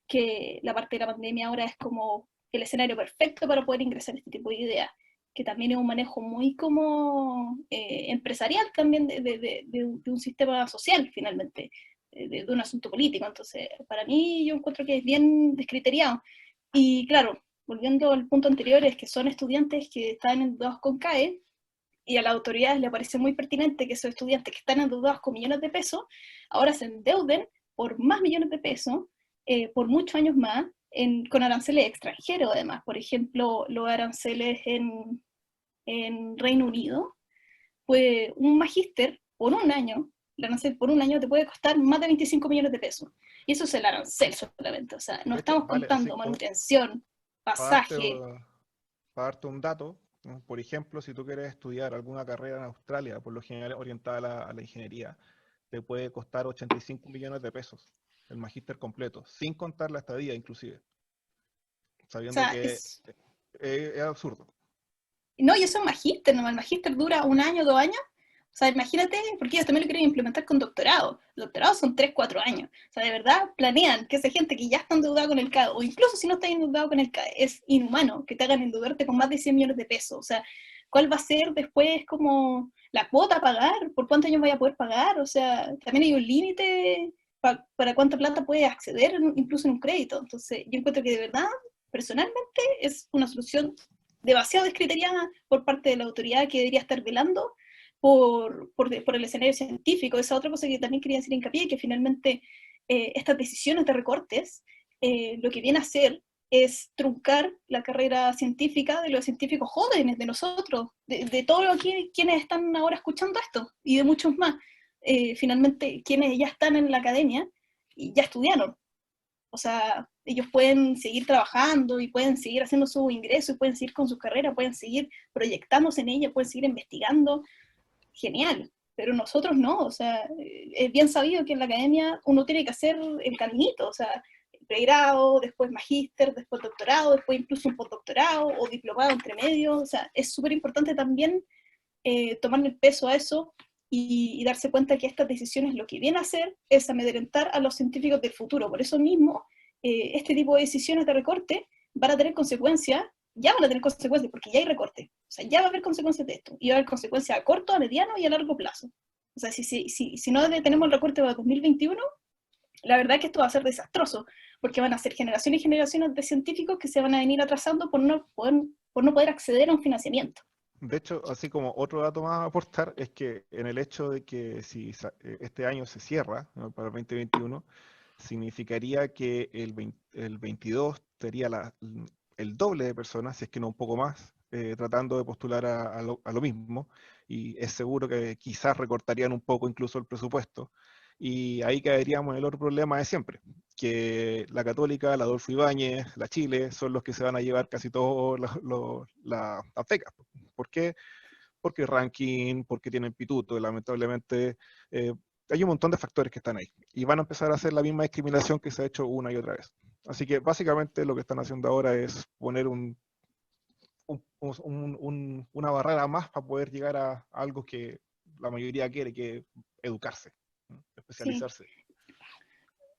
D: que la parte de la pandemia ahora es como el escenario perfecto para poder ingresar a este tipo de ideas, que también es un manejo muy como empresarial también de un sistema social finalmente, de un asunto político. Entonces, para mí yo encuentro que es bien descriteriado. Y claro, volviendo al punto anterior, es que son estudiantes que están endeudados con CAE, y a las autoridades les parece muy pertinente que esos estudiantes que están endeudados con millones de pesos, ahora se endeuden por más millones de pesos, por muchos años más, con aranceles extranjeros además. Por ejemplo, los aranceles en Reino Unido, pues un magíster por un año, el arancel por un año te puede costar más de 25 millones de pesos. Y eso es el arancel solamente, o sea, no
E: De hecho,
D: estamos
E: vale, así
D: contando
E: como
D: manutención,
E: para darte,
D: pasaje.
E: para darte un dato, ¿no? Por ejemplo, si tú quieres estudiar alguna carrera en Australia, por lo general orientada a la ingeniería, te puede costar 85 millones de pesos el magíster completo, sin contar la estadía inclusive,
D: O
E: sabiendo
D: sea,
E: que es absurdo.
D: no, y eso es un magíster, ¿no? El magíster dura un año, 2 años. O sea, imagínate, porque ellos también lo quieren implementar con doctorado. Los doctorados son 3, 4 años. O sea, de verdad planean que esa gente que ya está endeudada con el CAE, o incluso si no está endeudado con el CAE, es inhumano que te hagan endeudarte con más de 100 millones de pesos. O sea, ¿cuál va a ser después como la cuota a pagar? ¿Por cuántos años vaya a poder pagar? O sea, también hay un límite para cuánta plata puedes acceder incluso en un crédito. Entonces, yo encuentro que de verdad, personalmente, es una solución demasiado descriteriada por parte de la autoridad que debería estar velando por el escenario científico. Esa otra cosa que también quería hacer hincapié, que finalmente estas decisiones de recortes lo que viene a hacer es truncar la carrera científica de los científicos jóvenes, de nosotros, de todos quienes están ahora escuchando esto, y de muchos más. Finalmente, quienes ya están en la academia y ya estudiaron. O sea, ellos pueden seguir trabajando y pueden seguir haciendo su ingreso y pueden seguir con su carrera, pueden seguir proyectándose en ella, pueden seguir investigando. Genial, pero nosotros no. O sea, es bien sabido que en la academia uno tiene que hacer el caminito, o sea, pregrado, después magíster, después doctorado, después incluso un postdoctorado o diplomado entre medio. O sea, es súper importante también tomarle el peso a eso y darse cuenta que estas decisiones lo que vienen a hacer es amedrentar a los científicos del futuro. Por eso mismo, este tipo de decisiones de recorte van a tener consecuencias, ya van a tener consecuencias, porque ya hay recorte. O sea, ya va a haber consecuencias de esto, y va a haber consecuencias a corto, a mediano y a largo plazo. O sea, si no tenemos el recorte para 2021, la verdad es que esto va a ser desastroso, porque van a ser generaciones y generaciones de científicos que se van a venir atrasando por no poder acceder a un financiamiento.
E: De hecho, así como otro dato más a aportar es que en el hecho de que si este año se cierra, ¿no?, para el 2021, significaría que el 22 sería el doble de personas, si es que no un poco más, tratando de postular a lo mismo, y es seguro que quizás recortarían un poco incluso el presupuesto, y ahí caeríamos en el otro problema de siempre, que la Católica, la Adolfo Ibáñez, la Chile, son los que se van a llevar casi todas las becas. ¿Por qué? Porque ranking, porque tienen pituto, lamentablemente hay un montón de factores que están ahí, y van a empezar a hacer la misma discriminación que se ha hecho una y otra vez. Así que básicamente lo que están haciendo ahora es poner una barrera más para poder llegar a algo que la mayoría quiere, que es educarse. especializarse.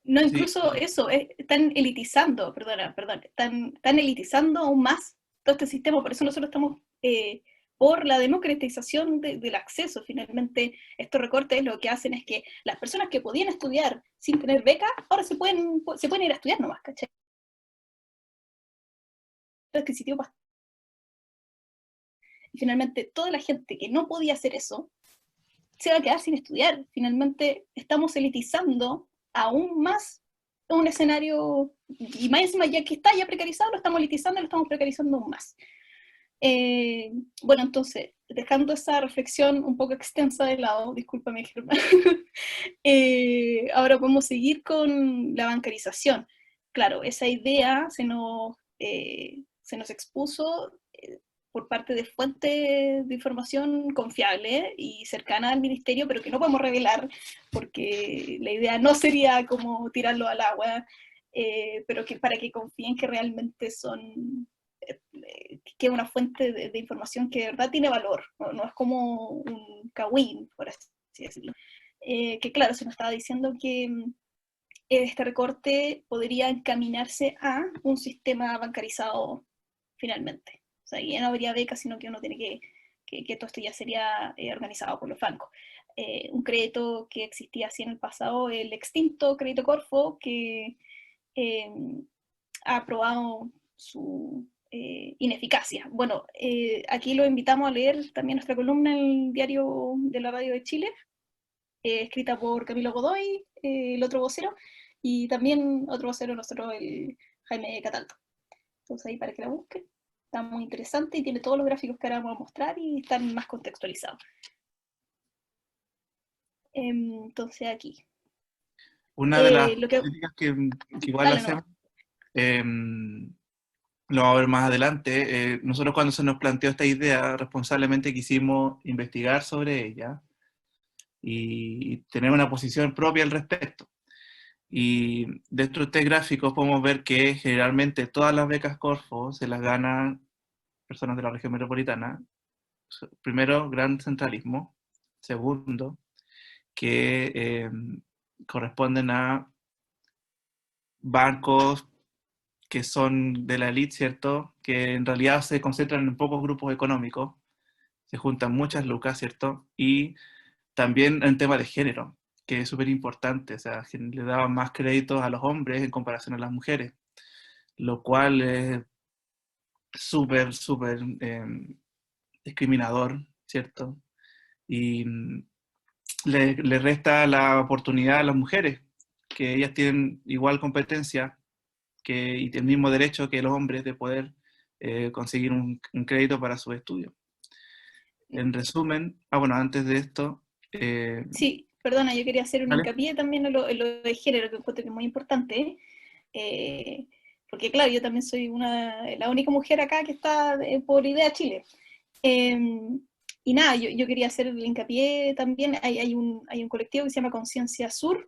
D: No,
C: Sí.
D: incluso eso, están elitizando, están elitizando aún más todo este sistema, por eso nosotros estamos por la democratización del acceso. Finalmente, estos recortes lo que hacen es que las personas que podían estudiar sin tener beca, ahora se pueden ir a estudiar nomás, ¿cachai? Adquisitivo. Y finalmente, toda la gente que no podía hacer eso, se va a quedar sin estudiar. Finalmente, estamos elitizando aún más un escenario, y más encima, ya que está ya precarizado, lo estamos elitizando, lo estamos precarizando aún más. Bueno, entonces, dejando esa reflexión un poco extensa de lado, discúlpame, Germán, ahora podemos seguir con la bancarización. Claro, esa idea se nos expuso por parte de fuentes de información confiable y cercana al ministerio, pero que no podemos revelar, porque la idea no sería como tirarlo al agua, pero que para que confíen que realmente son, que es una fuente de información que de verdad tiene valor, no es como un cagüín, por así decirlo. Que claro, se nos estaba diciendo que este recorte podría encaminarse a un sistema bancarizado finalmente. O sea, ya no habría becas, sino que uno tiene que todo esto ya sería organizado por los bancos. Un crédito que existía así en el pasado, el extinto crédito Corfo, que ha probado su ineficacia. Bueno, aquí lo invitamos a leer también nuestra columna en el diario de la Radio de Chile, escrita por Camilo Godoy, el otro vocero, y también otro vocero nosotros, el Jaime Cataldo. Entonces ahí para que la busquen. Está muy interesante y tiene todos los gráficos que ahora vamos a mostrar y están más contextualizados. Entonces aquí.
C: Una de las
D: lo que...
C: críticas que igual
D: Dale,
C: hacemos, lo vamos a ver más adelante, nosotros cuando se nos planteó esta idea, responsablemente quisimos investigar sobre ella y tener una posición propia al respecto. Y dentro de este gráfico podemos ver que generalmente todas las becas Corfo se las ganan personas de la región metropolitana. Primero, gran centralismo. Segundo, que corresponden a bancos que son de la élite, ¿cierto? Que en realidad se concentran en pocos grupos económicos, se juntan muchas lucas, ¿cierto? Y también en tema de género, que es súper importante, o sea, le daban más créditos a los hombres en comparación a las mujeres, lo cual es súper discriminador, ¿cierto? Y le resta la oportunidad a las mujeres, que ellas tienen igual competencia y el mismo derecho que los hombres de poder conseguir un crédito para sus estudios. En resumen, bueno, antes de esto...
D: Sí, perdona, yo quería hacer un
C: ¿vale?
D: hincapié también en lo de género, que encuentro que es muy importante, porque claro, yo también soy la única mujer acá que está por Idea Chile. Y nada, yo quería hacer el hincapié también, hay un colectivo que se llama Conciencia Sur,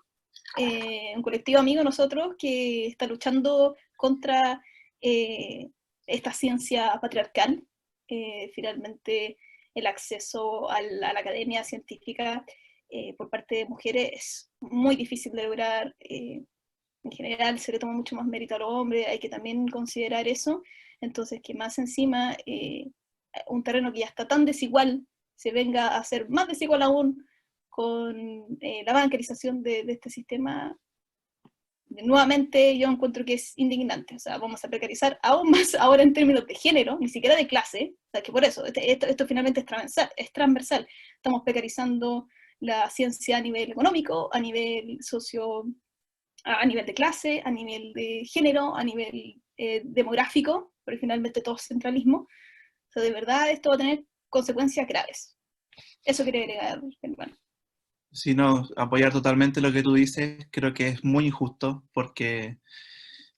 D: un colectivo amigo de nosotros que está luchando contra esta ciencia patriarcal. Finalmente el acceso a la academia científica por parte de mujeres es muy difícil de lograr. En general se le toma mucho más mérito a los hombres, hay que también considerar eso. Entonces que más encima un terreno que ya está tan desigual se venga a hacer más desigual aún con la bancarización de este sistema. Nuevamente yo encuentro que es indignante, o sea, vamos a precarizar aún más ahora en términos de género, ni siquiera de clase, o sea, que por eso, esto finalmente es transversal, estamos precarizando la ciencia a nivel económico, a nivel a nivel de clase, a nivel de género, a nivel demográfico, porque finalmente todo es centralismo, o sea, de verdad esto va a tener consecuencias graves. Eso quería agregar, hermano.
C: Si no, apoyar totalmente lo que tú dices, creo que es muy injusto, porque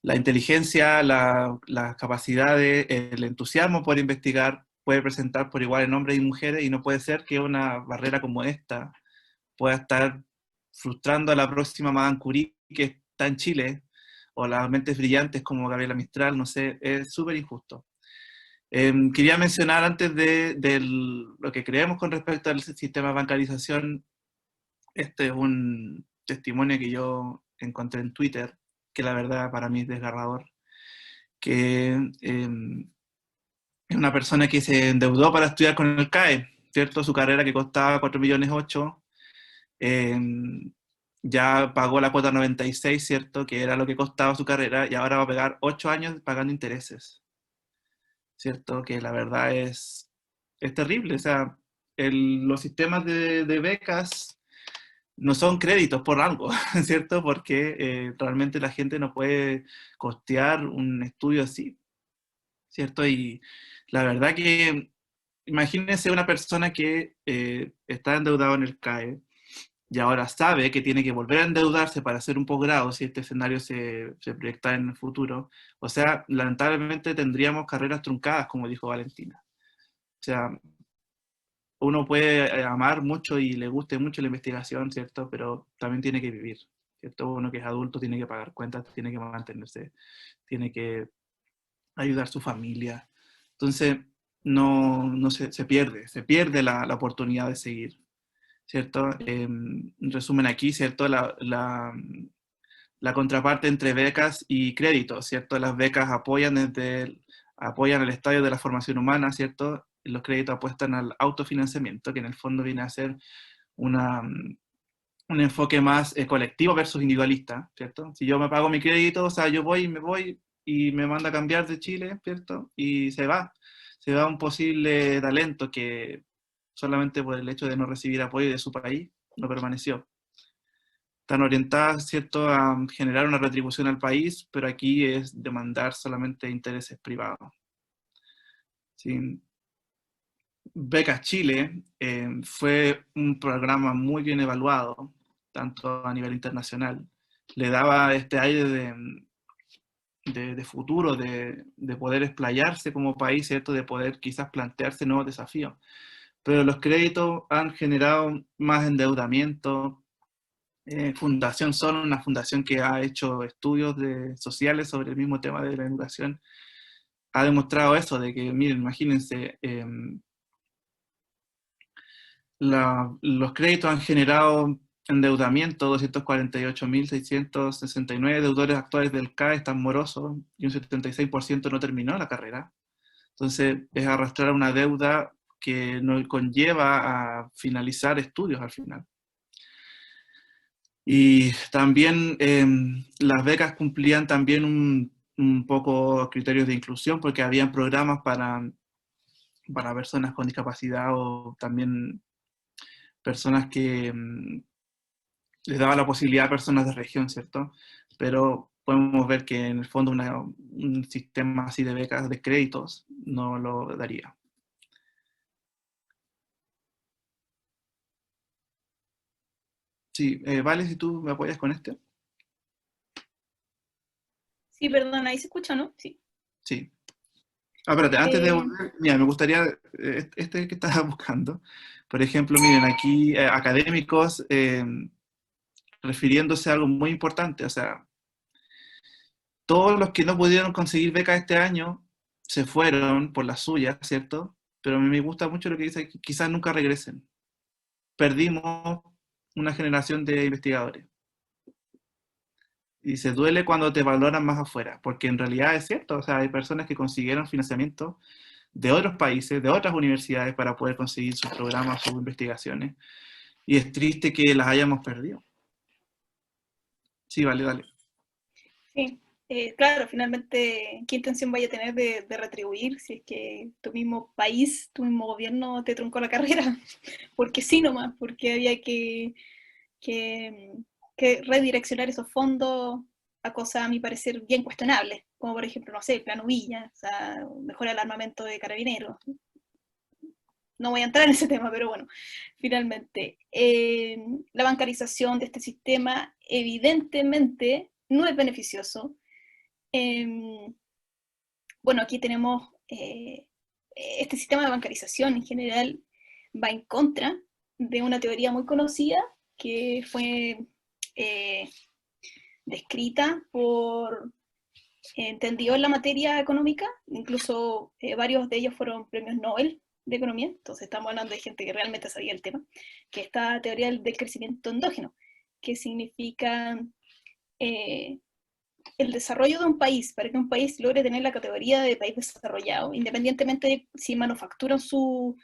C: la inteligencia, las capacidades, el entusiasmo por investigar puede presentar por igual en hombres y mujeres, y no puede ser que una barrera como esta pueda estar frustrando a la próxima Madame Curie que está en Chile, o las mentes brillantes como Gabriela Mistral, no sé, es súper injusto. Quería mencionar antes de lo que creemos con respecto al sistema de bancarización, este es un testimonio que yo encontré en Twitter, que la verdad para mí es desgarrador, que es una persona que se endeudó para estudiar con el CAE, ¿cierto? Su carrera que costaba 4,8 millones, ya pagó la cuota 96, ¿cierto? Que era lo que costaba su carrera, y ahora va a pegar 8 años pagando intereses, ¿cierto? Que la verdad es terrible. O sea, los sistemas de becas no son créditos por algo, ¿cierto? Porque realmente la gente no puede costear un estudio así, ¿cierto? Y la verdad que imagínense una persona que está endeudado en el CAE y ahora sabe que tiene que volver a endeudarse para hacer un posgrado si este escenario se proyecta en el futuro. O sea, lamentablemente tendríamos carreras truncadas, como dijo Valentina. O sea, uno puede amar mucho y le guste mucho la investigación, ¿cierto? Pero también tiene que vivir, ¿cierto? Uno que es adulto tiene que pagar cuentas, tiene que mantenerse, tiene que ayudar a su familia. Entonces, no se pierde la oportunidad de seguir, ¿cierto? En resumen aquí, ¿cierto? La contraparte entre becas y créditos, ¿cierto? Las becas apoyan apoyan el estadio de la formación humana, ¿cierto? Los créditos apuestan al autofinanciamiento, que en el fondo viene a ser un enfoque más colectivo versus individualista, ¿cierto? Si yo me pago mi crédito, o sea, yo me voy y me manda a cambiar de Chile, ¿cierto? Y se va un posible talento que solamente por el hecho de no recibir apoyo de su país no permaneció. Están orientadas, ¿cierto?, a generar una retribución al país, pero aquí es demandar solamente intereses privados. ¿Sí? Becas Chile fue un programa muy bien evaluado, tanto a nivel internacional. Le daba este aire de futuro, de poder explayarse como país, ¿cierto?, de poder quizás plantearse nuevos desafíos. Pero los créditos han generado más endeudamiento. Fundación Sol, una fundación que ha hecho estudios sociales sobre el mismo tema de la educación, ha demostrado eso, de que, miren, imagínense, los créditos han generado endeudamiento, 248.669 deudores actuales del CAE están morosos y un 76% no terminó la carrera. Entonces, es arrastrar una deuda que nos conlleva a finalizar estudios al final. Y también las becas cumplían también un poco criterios de inclusión, porque habían programas para personas con discapacidad o también personas que les daba la posibilidad a personas de región, ¿cierto? Pero podemos ver que en el fondo un sistema así de becas, de créditos, no lo daría. Sí, Vale, si tú me apoyas con este.
D: Sí, perdón, ahí se escucha, ¿no? Sí.
C: Sí. Espérate, antes de volver, mira, me gustaría, este que estaba buscando, por ejemplo, miren, aquí académicos refiriéndose a algo muy importante, o sea, todos los que no pudieron conseguir becas este año se fueron por las suyas, ¿cierto? Pero a mí me gusta mucho lo que dice, que quizás nunca regresen. Perdimos una generación de investigadores. Y se duele cuando te valoran más afuera, porque en realidad es cierto, o sea, hay personas que consiguieron financiamiento de otros países, de otras universidades para poder conseguir sus programas, sus investigaciones, y es triste que las hayamos perdido. Sí, vale, dale.
D: Sí, claro, finalmente, ¿qué intención vaya a tener de retribuir si es que tu mismo país, tu mismo gobierno te truncó la carrera? Porque sí nomás, porque había que redireccionar esos fondos a cosas, a mi parecer, bien cuestionables, como por ejemplo, no sé, el plan Uvilla, o sea, mejora el armamento de carabineros. No voy a entrar en ese tema, pero bueno, finalmente, la bancarización de este sistema evidentemente no es beneficioso. Bueno, aquí tenemos este sistema de bancarización en general va en contra de una teoría muy conocida que fue descrita por entendidos en la materia económica, incluso varios de ellos fueron premios Nobel de economía, entonces estamos hablando de gente que realmente sabía el tema, que es esta teoría del crecimiento endógeno, que significan el desarrollo de un país, para que un país logre tener la categoría de país desarrollado, independientemente de si manufacturan sus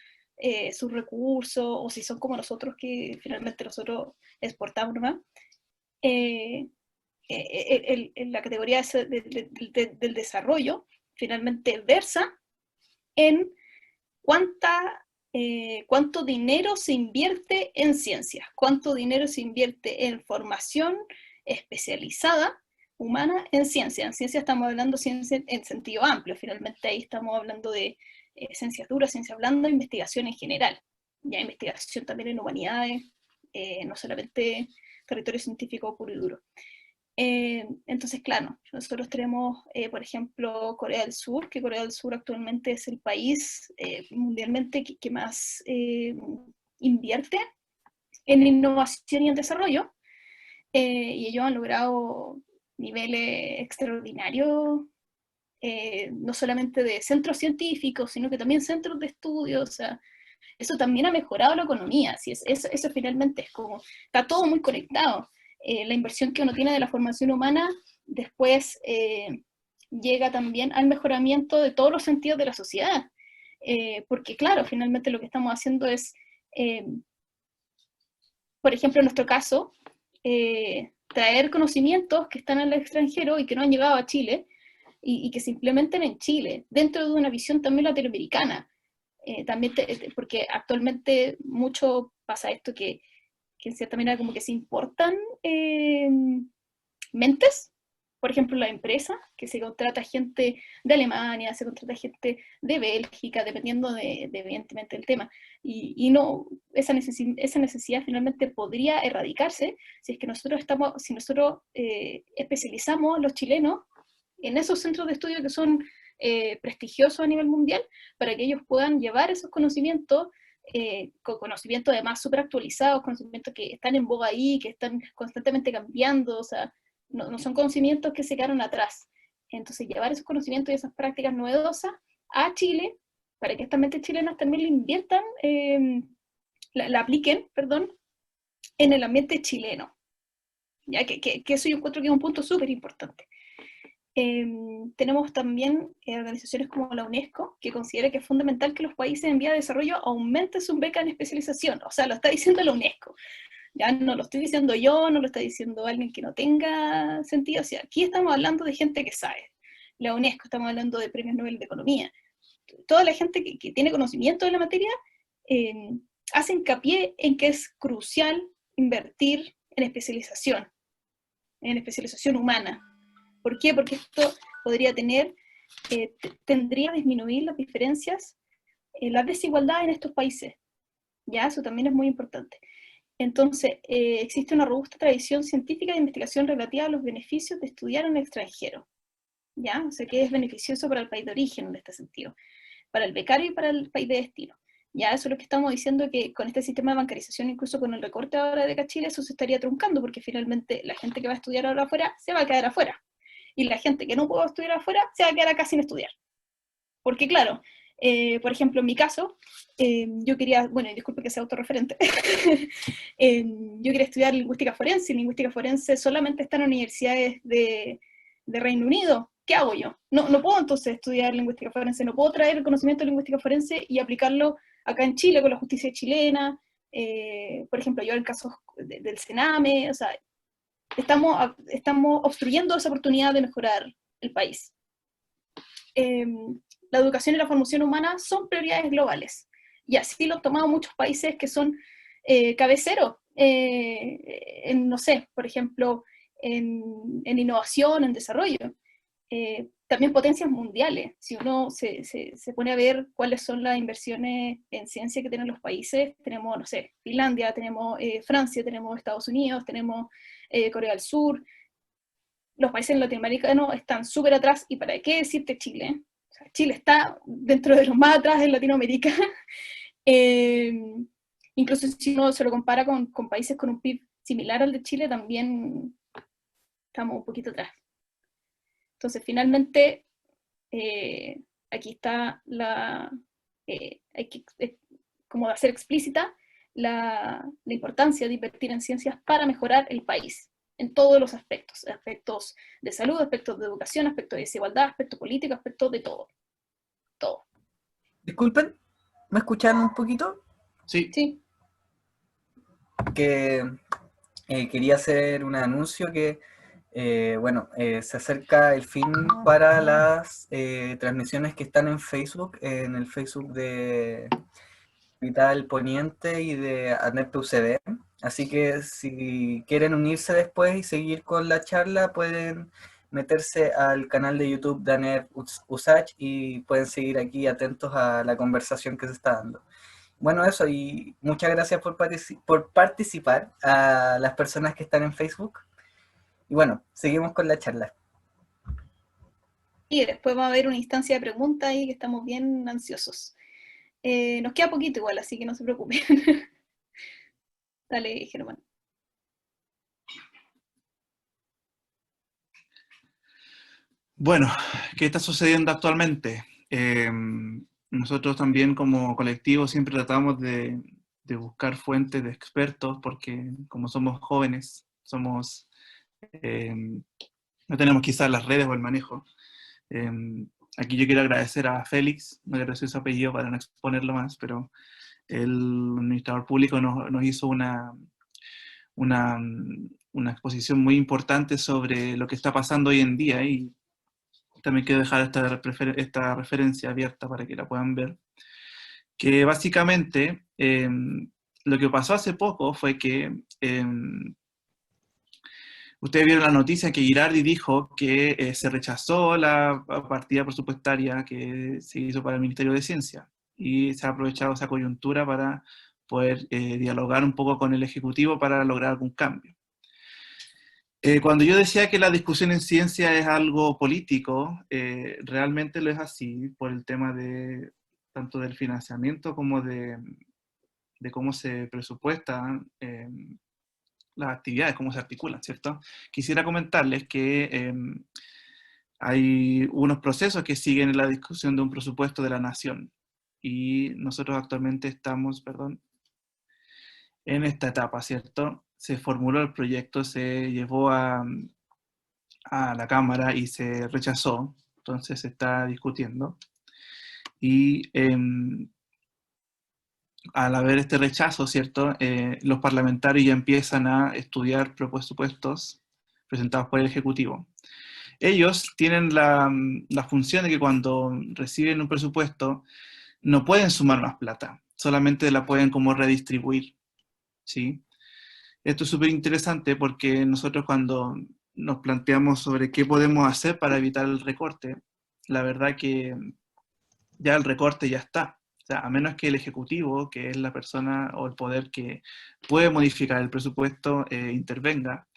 D: recursos o si son como nosotros, que finalmente nosotros exportamos nomás. La categoría del desarrollo finalmente versa en cuánto dinero se invierte en ciencias, cuánto dinero se invierte en formación especializada humana en ciencia. En ciencia estamos hablando de ciencia en sentido amplio, finalmente ahí estamos hablando de ciencias duras, ciencia blanda, investigación en general, ya investigación también en humanidades, no solamente territorio científico puro y duro. Entonces, claro, nosotros tenemos, por ejemplo, Corea del Sur, que Corea del Sur actualmente es el país mundialmente que más invierte en innovación y en desarrollo, y ellos han logrado niveles extraordinarios, no solamente de centros científicos, sino que también centros de estudio. O sea, eso también ha mejorado la economía. Eso finalmente es como, está todo muy conectado. La inversión que uno tiene de la formación humana después llega también al mejoramiento de todos los sentidos de la sociedad. Porque claro, finalmente lo que estamos haciendo es, por ejemplo, en nuestro caso, traer conocimientos que están en el extranjero y que no han llegado a Chile, y que se implementen en Chile, dentro de una visión también latinoamericana. También porque actualmente mucho pasa esto que en cierta manera como que se importan mentes, por ejemplo la empresa, que se contrata gente de Alemania, se contrata gente de Bélgica, dependiendo evidentemente del tema, y no, esa necesidad finalmente podría erradicarse si es que nosotros especializamos a los chilenos en esos centros de estudio que son prestigiosos a nivel mundial, para que ellos puedan llevar esos conocimientos, con conocimientos además súper actualizados, conocimientos que están en boga ahí, que están constantemente cambiando. O sea, no son conocimientos que se quedaron atrás. Entonces, llevar esos conocimientos y esas prácticas novedosas a Chile, para que estas mentes chilenas también le inviertan, la apliquen, perdón, en el ambiente chileno. Ya que eso yo encuentro que es un punto súper importante. Tenemos también organizaciones como la UNESCO, que considera que es fundamental que los países en vía de desarrollo aumenten sus becas en especialización. O sea, lo está diciendo la UNESCO. Ya no lo estoy diciendo yo, no lo está diciendo alguien que no tenga sentido. O sea, aquí estamos hablando de gente que sabe. La UNESCO, estamos hablando de premios Nobel de Economía. Toda la gente que tiene conocimiento de la materia hace hincapié en que es crucial invertir en especialización humana. ¿Por qué? Porque esto podría tendría a disminuir las diferencias, las desigualdades en estos países. ¿Ya? Eso también es muy importante. Entonces, existe una robusta tradición científica de investigación relativa a los beneficios de estudiar en el extranjero. ¿Ya? O sea, que es beneficioso para el país de origen en este sentido, para el becario y para el país de destino. Ya, eso es lo que estamos diciendo, que con este sistema de bancarización, incluso con el recorte ahora de Chile, eso se estaría truncando, porque finalmente la gente que va a estudiar ahora afuera se va a quedar afuera. Y la gente que no puede estudiar afuera se va a quedar acá sin estudiar. Porque claro, por ejemplo, en mi caso, yo quería, bueno, disculpe que sea autorreferente, yo quería estudiar lingüística forense, y lingüística forense solamente está en universidades de Reino Unido. ¿Qué hago yo? No puedo entonces estudiar lingüística forense, no puedo traer el conocimiento de lingüística forense y aplicarlo acá en Chile con la justicia chilena. Por ejemplo, yo en el caso del Sename, o sea, estamos obstruyendo esa oportunidad de mejorar el país. La educación y la formación humana son prioridades globales, y así lo han tomado muchos países que son cabeceros, no sé, por ejemplo, en innovación, en desarrollo. También potencias mundiales. Si uno se pone a ver cuáles son las inversiones en ciencia que tienen los países, tenemos, no sé, Finlandia, tenemos Francia, tenemos Estados Unidos, tenemos Corea del Sur. Los países latinoamericanos están súper atrás, y para qué decirte Chile. O sea, Chile está dentro de los más atrás en Latinoamérica. Incluso si uno se lo compara con países con un PIB similar al de Chile, también estamos un poquito atrás. Entonces, finalmente, aquí está hay que como hacer explícita la importancia de invertir en ciencias para mejorar el país, en todos los aspectos, aspectos de salud, aspectos de educación, aspectos de desigualdad, aspectos políticos, aspectos de todo, todo.
A: Disculpen, ¿me escucharon un poquito?
C: Sí.
D: Sí.
A: Que quería hacer un anuncio que, se acerca el fin para las transmisiones que están en Facebook, en el Facebook de Vital Poniente y de ANEP UCD. Así que si quieren unirse después y seguir con la charla, pueden meterse al canal de YouTube de ANEP USACH y pueden seguir aquí atentos a la conversación que se está dando. Bueno, eso, y muchas gracias por participar a las personas que están en Facebook. Y bueno, seguimos con la charla.
D: Y después va a haber una instancia de preguntas ahí que estamos bien ansiosos. Nos queda poquito igual, así que no se preocupen. Dale, Germán.
C: Bueno, ¿qué está sucediendo actualmente? Nosotros también como colectivo siempre tratamos de buscar fuentes de expertos porque como somos jóvenes, no tenemos quizás las redes o el manejo. Aquí yo quiero agradecer a Félix, no quiero decir su apellido para no exponerlo más, pero el administrador público nos hizo una exposición muy importante sobre lo que está pasando hoy en día y también quiero dejar esta referencia abierta para que la puedan ver. Que básicamente lo que pasó hace poco fue que ustedes vieron la noticia que Girardi dijo que se rechazó la partida presupuestaria que se hizo para el Ministerio de Ciencia y se ha aprovechado esa coyuntura para poder dialogar un poco con el Ejecutivo para lograr algún cambio. Cuando yo decía que la discusión en ciencia es algo político, realmente lo es así por el tema de tanto del financiamiento como de cómo se presupuestan las actividades, cómo se articulan, ¿cierto? Quisiera comentarles que hay unos procesos que siguen en la discusión de un presupuesto de la nación y nosotros actualmente estamos, en esta etapa, ¿cierto? Se formuló el proyecto, se llevó a la Cámara y se rechazó, entonces se está discutiendo. Y al haber este rechazo, ¿cierto? Los parlamentarios ya empiezan a estudiar presupuestos presentados por el Ejecutivo. Ellos tienen la función de que cuando reciben un presupuesto no pueden sumar más plata, solamente la pueden como redistribuir, ¿sí? Esto es súper interesante porque nosotros cuando nos planteamos sobre qué podemos hacer para evitar el recorte, la verdad que ya el recorte ya está. O sea, a menos que el Ejecutivo, que es la persona o el poder que puede modificar el presupuesto, intervenga,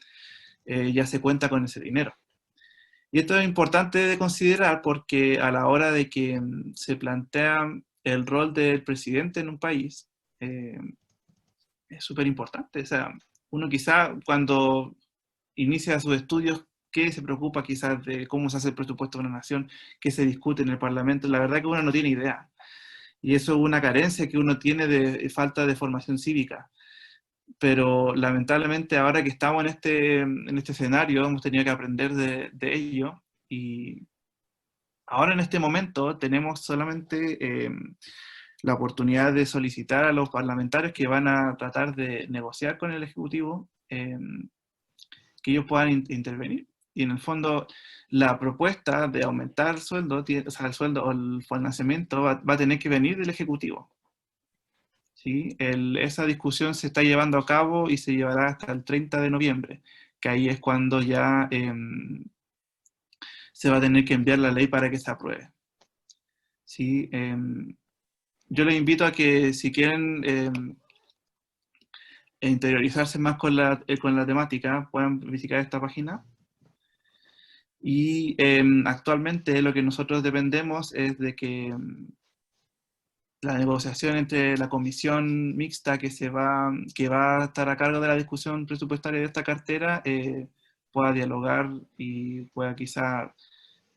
C: ya se cuenta con ese dinero. Y esto es importante de considerar porque a la hora de que se plantea el rol del presidente en un país, es súper importante. O sea, uno quizá cuando inicia sus estudios, ¿qué se preocupa quizás de cómo se hace el presupuesto de una nación? ¿Qué se discute en el Parlamento? La verdad que uno no tiene idea. Y eso es una carencia que uno tiene de falta de formación cívica. Pero lamentablemente ahora que estamos en este escenario hemos tenido que aprender de ello y ahora en este momento tenemos solamente la oportunidad de solicitar a los parlamentarios que van a tratar de negociar con el Ejecutivo que ellos puedan intervenir. Y en el fondo, la propuesta de aumentar el sueldo, o sea, el sueldo o el financiamiento va a tener que venir del Ejecutivo. ¿Sí? Esa discusión se está llevando a cabo y se llevará hasta el 30 de noviembre, que ahí es cuando ya se va a tener que enviar la ley para que se apruebe. ¿Sí? Yo les invito a que si quieren interiorizarse más con la temática, puedan visitar esta página. Y actualmente lo que nosotros dependemos es de que la negociación entre la comisión mixta que va a estar a cargo de la discusión presupuestaria de esta cartera pueda dialogar y pueda quizá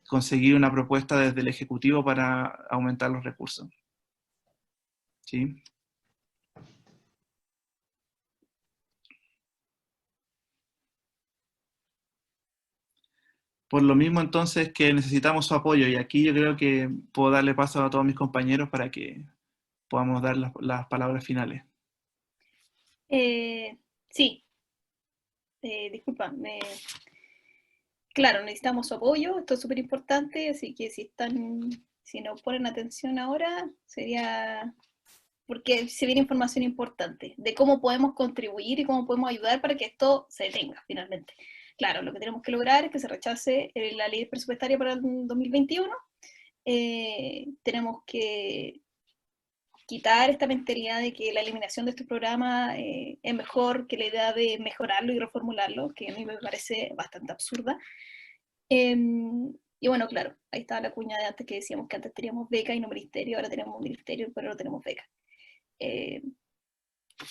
C: conseguir una propuesta desde el Ejecutivo para aumentar los recursos. ¿Sí? Por lo mismo entonces que necesitamos su apoyo, y aquí yo creo que puedo darle paso a todos mis compañeros para que podamos dar las palabras finales.
D: Sí, disculpa, claro, necesitamos su apoyo, esto es súper importante, así que si nos ponen atención ahora, sería porque se viene información importante de cómo podemos contribuir y cómo podemos ayudar para que esto se detenga finalmente. Claro, lo que tenemos que lograr es que se rechace la ley presupuestaria para el 2021. Tenemos que quitar esta mentalidad de que la eliminación de este programa es mejor que la idea de mejorarlo y reformularlo, que a mí me parece bastante absurda. Y bueno, claro, ahí estaba la cuña de antes que decíamos que antes teníamos beca y no ministerio, ahora tenemos un ministerio, pero no tenemos beca.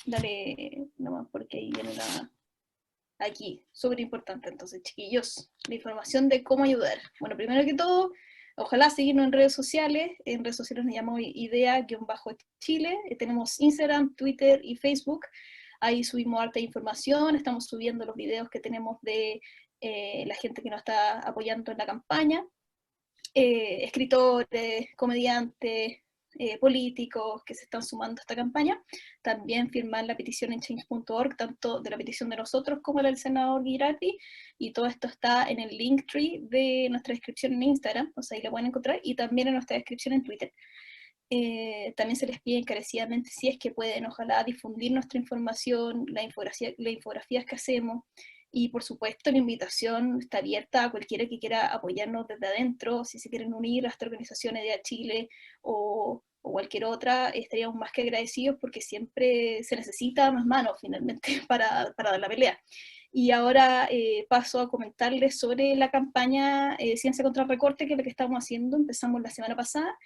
D: Dale nomás porque ahí viene aquí, súper importante. Entonces, chiquillos, la información de cómo ayudar. Bueno, primero que todo, ojalá seguirnos en redes sociales nos llamamos IDEA-Chile, tenemos Instagram, Twitter y Facebook, ahí subimos harta información, estamos subiendo los videos que tenemos de la gente que nos está apoyando en la campaña, escritores, comediantes, políticos que se están sumando a esta campaña. También firmar la petición en change.org, tanto de la petición de nosotros como la del senador Girardi, y todo esto está en el Linktree de nuestra descripción en Instagram, o sea, ahí la pueden encontrar, y también en nuestra descripción en Twitter. También se les pide encarecidamente, si es que pueden, ojalá difundir nuestra información, las infografías que hacemos, y por supuesto la invitación está abierta a cualquiera que quiera apoyarnos desde adentro, si se quieren unir a esta organización IDEA Chile o cualquier otra, estaríamos más que agradecidos porque siempre se necesita más manos finalmente para dar la pelea. Y ahora paso a comentarles sobre la campaña Ciencia contra el Recorte, que es lo que estamos haciendo, empezamos la semana pasada,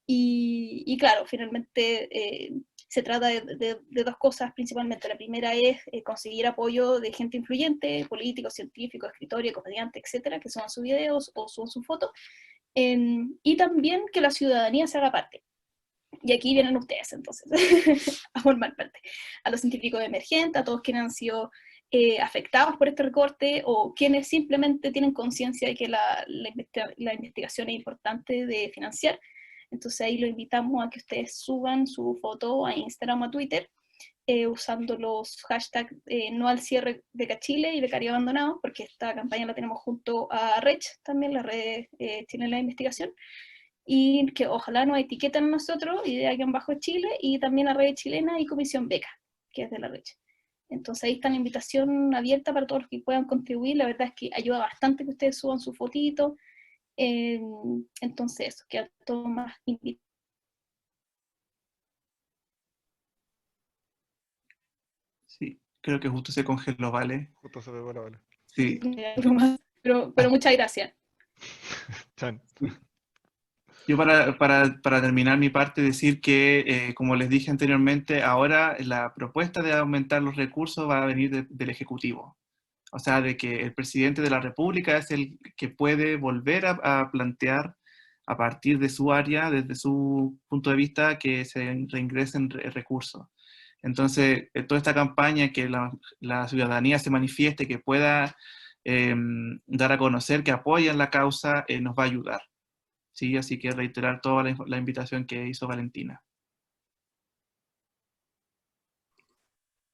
D: y claro, finalmente se trata de dos cosas principalmente. La primera es conseguir apoyo de gente influyente, políticos, científicos, escritores, comediantes, etcétera, que suban sus videos o suban sus fotos, y también que la ciudadanía se haga parte. Y aquí vienen ustedes, entonces, a formar parte. A los científicos emergentes, a todos quienes han sido afectados por este recorte, o quienes simplemente tienen conciencia de que la investigación es importante de financiar. Entonces ahí lo invitamos a que ustedes suban su foto a Instagram o a Twitter, usando los hashtags no al cierre Beca Chile y Becario Abandonado, porque esta campaña la tenemos junto a RECH, también la red chilena de investigación, y que ojalá nos etiqueten a nosotros, IDEA-Chile, y también a Red Chilena y Comisión Beca, que es de la RECH. Entonces ahí está la invitación abierta para todos los que puedan contribuir. La verdad es que ayuda bastante que ustedes suban su fotito. Entonces eso, queda todo más invitado.
C: Sí, creo que justo se congeló, ¿vale?
E: Justo se pegó la bala.
C: Sí.
D: Pero muchas gracias.
E: Chan.
C: Yo para terminar mi parte decir que, como les dije anteriormente, ahora la propuesta de aumentar los recursos va a venir del Ejecutivo. O sea, de que el presidente de la República es el que puede volver a plantear a partir de su área, desde su punto de vista, que se reingresen recursos. Entonces, toda esta campaña, que la ciudadanía se manifieste, que pueda dar a conocer que apoyan la causa, nos va a ayudar. ¿Sí? Así que reiterar toda la invitación que hizo Valentina.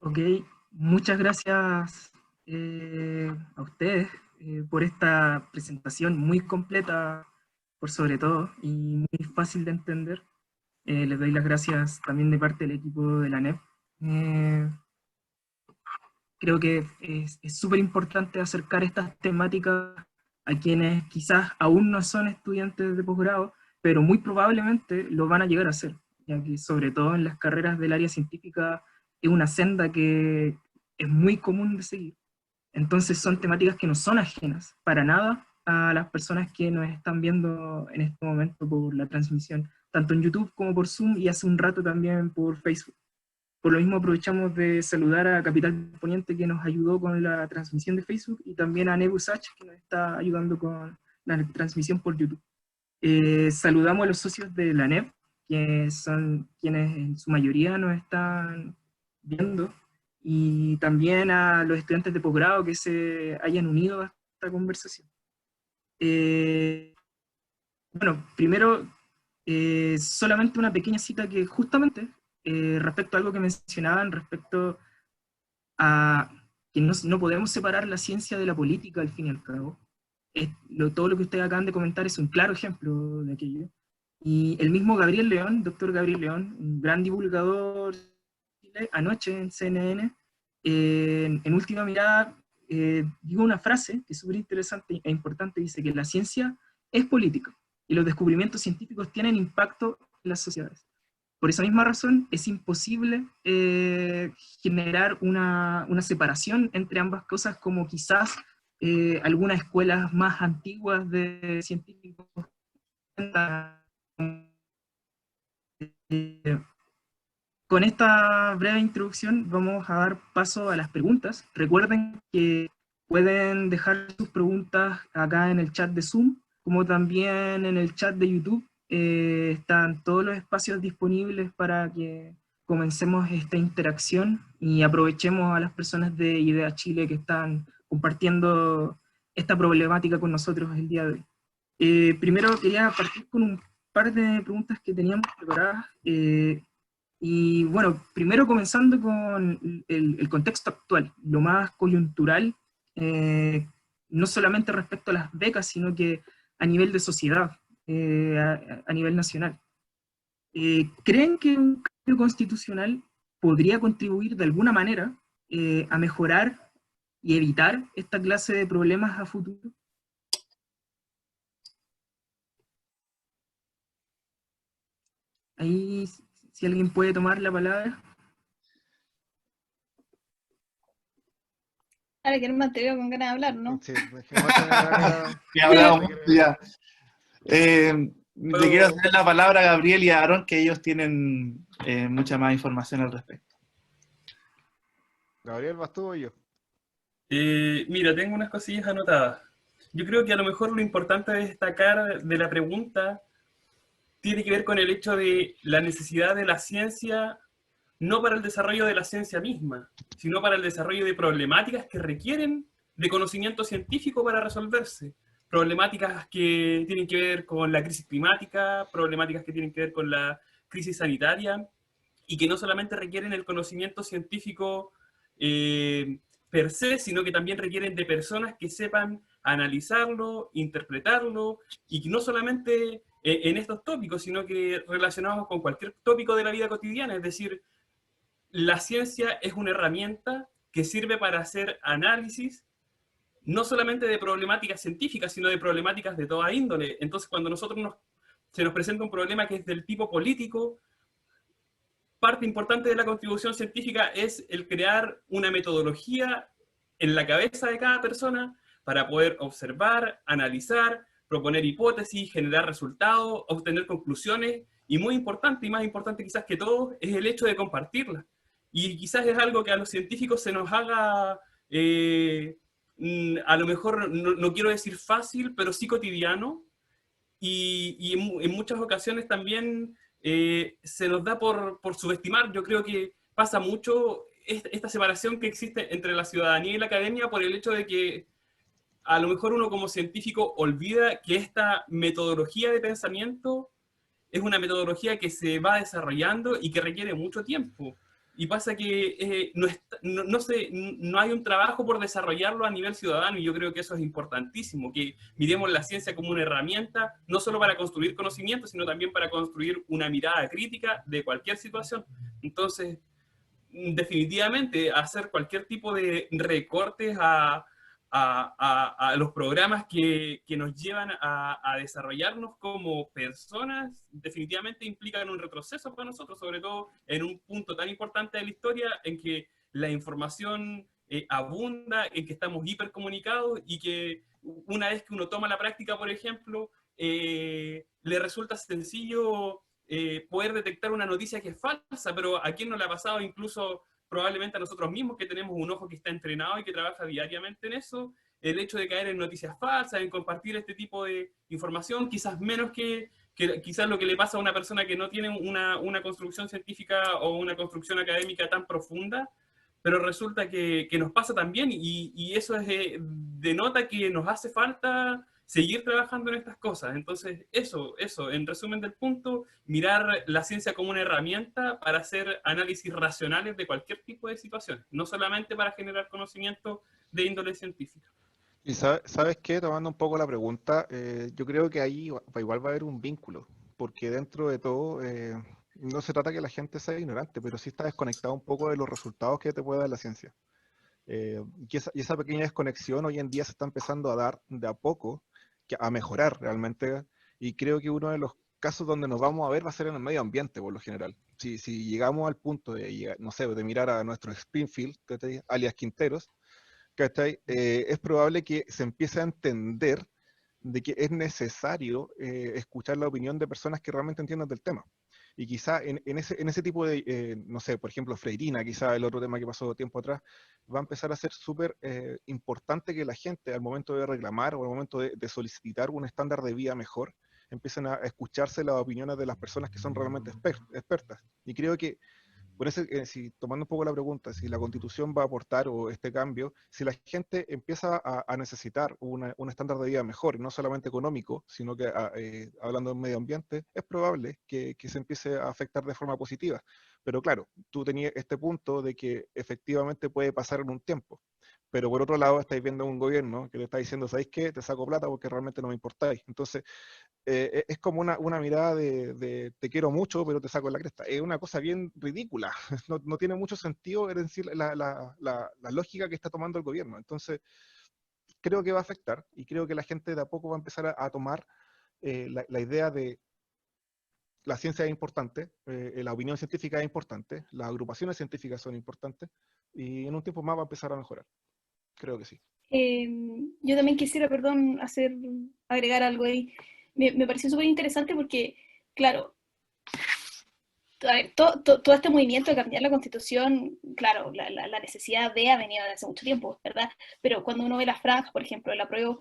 B: Ok, muchas gracias a ustedes por esta presentación muy completa, por sobre todo, y muy fácil de entender. Les doy las gracias también de parte del equipo de la NEP. Creo que es súper importante acercar estas temáticas a quienes quizás aún no son estudiantes de posgrado, pero muy probablemente lo van a llegar a ser, ya que sobre todo en las carreras del área científica es una senda que es muy común de seguir. Entonces son temáticas que no son ajenas para nada a las personas que nos están viendo en este momento por la transmisión, tanto en YouTube como por Zoom, y hace un rato también por Facebook. Por lo mismo aprovechamos de saludar a Capital Poniente, que nos ayudó con la transmisión de Facebook, y también a Nebusach, que nos está ayudando con la transmisión por YouTube. Saludamos a los socios de la NEP, que son quienes en su mayoría nos están viendo, y también a los estudiantes de posgrado que se hayan unido a esta conversación. Bueno, primero, solamente una pequeña cita que justamente, respecto a algo que mencionaban, respecto a que no podemos separar la ciencia de la política, al fin y al cabo. Todo lo que ustedes acaban de comentar es un claro ejemplo de aquello. Y el mismo Gabriel León, doctor Gabriel León, un gran divulgador, anoche en CNN, en Última Mirada, dijo una frase que es súper interesante e importante, dice que la ciencia es política y los descubrimientos científicos tienen impacto en las sociedades. Por esa misma razón es imposible generar una separación entre ambas cosas, como quizás algunas escuelas más antiguas de científicos. Con esta breve introducción vamos a dar paso a las preguntas. Recuerden que pueden dejar sus preguntas acá en el chat de Zoom, como también en el chat de YouTube. Están todos los espacios disponibles para que comencemos esta interacción y aprovechemos a las personas de IDEA Chile que están compartiendo esta problemática con nosotros el día de hoy. Primero quería partir con un par de preguntas que teníamos preparadas. Y bueno, primero comenzando con el contexto actual, lo más coyuntural, no solamente respecto a las becas, sino que a nivel de sociedad, a nivel nacional. ¿Creen que un cambio constitucional podría contribuir de alguna manera a mejorar y evitar esta clase de problemas a futuro? Ahí, si alguien puede tomar la palabra.
D: Ahora, Germán, te veo con ganas de hablar, ¿no?
E: Sí, Germán también
C: Ya hablamos ya. Le quiero hacer la palabra a Gabriel y a Aaron, que ellos tienen mucha más información al respecto.
E: Gabriel, ¿vas tú o yo?
F: Mira, tengo unas cosillas anotadas. Yo creo que a lo mejor lo importante de destacar de la pregunta tiene que ver con el hecho de la necesidad de la ciencia, no para el desarrollo de la ciencia misma, sino para el desarrollo de problemáticas que requieren de conocimiento científico para resolverse. Problemáticas que tienen que ver con la crisis climática, problemáticas que tienen que ver con la crisis sanitaria, y que no solamente requieren el conocimiento científico per se, sino que también requieren de personas que sepan analizarlo, interpretarlo, y que no solamente en estos tópicos, sino que relacionados con cualquier tópico de la vida cotidiana. Es decir, la ciencia es una herramienta que sirve para hacer análisis no solamente de problemáticas científicas, sino de problemáticas de toda índole. Entonces, cuando se nos presenta un problema que es del tipo político, parte importante de la contribución científica es el crear una metodología en la cabeza de cada persona para poder observar, analizar, proponer hipótesis, generar resultados, obtener conclusiones, y muy importante, y más importante quizás que todo, es el hecho de compartirlas. Y quizás es algo que a los científicos se nos haga, a lo mejor, no quiero decir fácil, pero sí cotidiano, y en muchas ocasiones también se nos da por subestimar. Yo creo que pasa mucho esta separación que existe entre la ciudadanía y la academia por el hecho de que a lo mejor uno como científico olvida que esta metodología de pensamiento es una metodología que se va desarrollando y que requiere mucho tiempo. Y pasa que no hay un trabajo por desarrollarlo a nivel ciudadano, y yo creo que eso es importantísimo, que miremos la ciencia como una herramienta, no solo para construir conocimiento, sino también para construir una mirada crítica de cualquier situación. Entonces, definitivamente, hacer cualquier tipo de recortes a los programas que nos llevan a desarrollarnos como personas, definitivamente implican un retroceso para nosotros, sobre todo en un punto tan importante de la historia en que la información abunda, en que estamos hipercomunicados, y que una vez que uno toma la práctica, por ejemplo, le resulta sencillo poder detectar una noticia que es falsa, pero ¿a quién no le ha pasado? Incluso probablemente a nosotros mismos, que tenemos un ojo que está entrenado y que trabaja diariamente en eso, el hecho de caer en noticias falsas, en compartir este tipo de información, quizás menos que quizás lo que le pasa a una persona que no tiene una construcción científica o una construcción académica tan profunda, pero resulta que nos pasa también, y eso denota que nos hace falta seguir trabajando en estas cosas. Entonces, eso, en resumen del punto, mirar la ciencia como una herramienta para hacer análisis racionales de cualquier tipo de situación, no solamente para generar conocimiento de índole científica.
E: Y sabes qué, tomando un poco la pregunta, yo creo que ahí igual va a haber un vínculo, porque dentro de todo no se trata que la gente sea ignorante, pero sí está desconectado un poco de los resultados que te puede dar la ciencia. Y esa pequeña desconexión hoy en día se está empezando a dar de a poco, a mejorar realmente, y creo que uno de los casos donde nos vamos a ver va a ser en el medio ambiente por lo general. Si llegamos al punto de, no sé, de mirar a nuestro Springfield, alias Quinteros, ¿cachai? Es probable que se empiece a entender de que es necesario escuchar la opinión de personas que realmente entiendan del tema. Y quizá en ese tipo de, no sé, por ejemplo, Freirina, quizá el otro tema que pasó tiempo atrás, va a empezar a ser súper importante que la gente al momento de reclamar o al momento de solicitar un estándar de vida mejor, empiecen a escucharse las opiniones de las personas que son realmente expertas. Y creo que por eso, tomando un poco la pregunta, si la Constitución va a aportar o este cambio, si la gente empieza a necesitar un estándar de vida mejor, no solamente económico, sino que hablando del medio ambiente, es probable que se empiece a afectar de forma positiva. Pero claro, tú tenías este punto de que efectivamente puede pasar en un tiempo. Pero por otro lado, estáis viendo un gobierno que le está diciendo, ¿sabéis qué? Te saco plata porque realmente no me importáis. Entonces, es como una mirada de te quiero mucho, pero te saco la cresta. Es una cosa bien ridícula. No tiene mucho sentido, es decir, la lógica que está tomando el gobierno. Entonces, creo que va a afectar y creo que la gente de a poco va a empezar a tomar la idea de la ciencia es importante, la opinión científica es importante, las agrupaciones científicas son importantes y en un tiempo más va a empezar a mejorar. Creo que sí.
D: Yo también quisiera, perdón, agregar algo ahí. Me pareció súper interesante porque, claro, todo este movimiento de cambiar la Constitución, claro, la necesidad ha venido desde hace mucho tiempo, ¿verdad? Pero cuando uno ve las franjas, por ejemplo, el apruebo,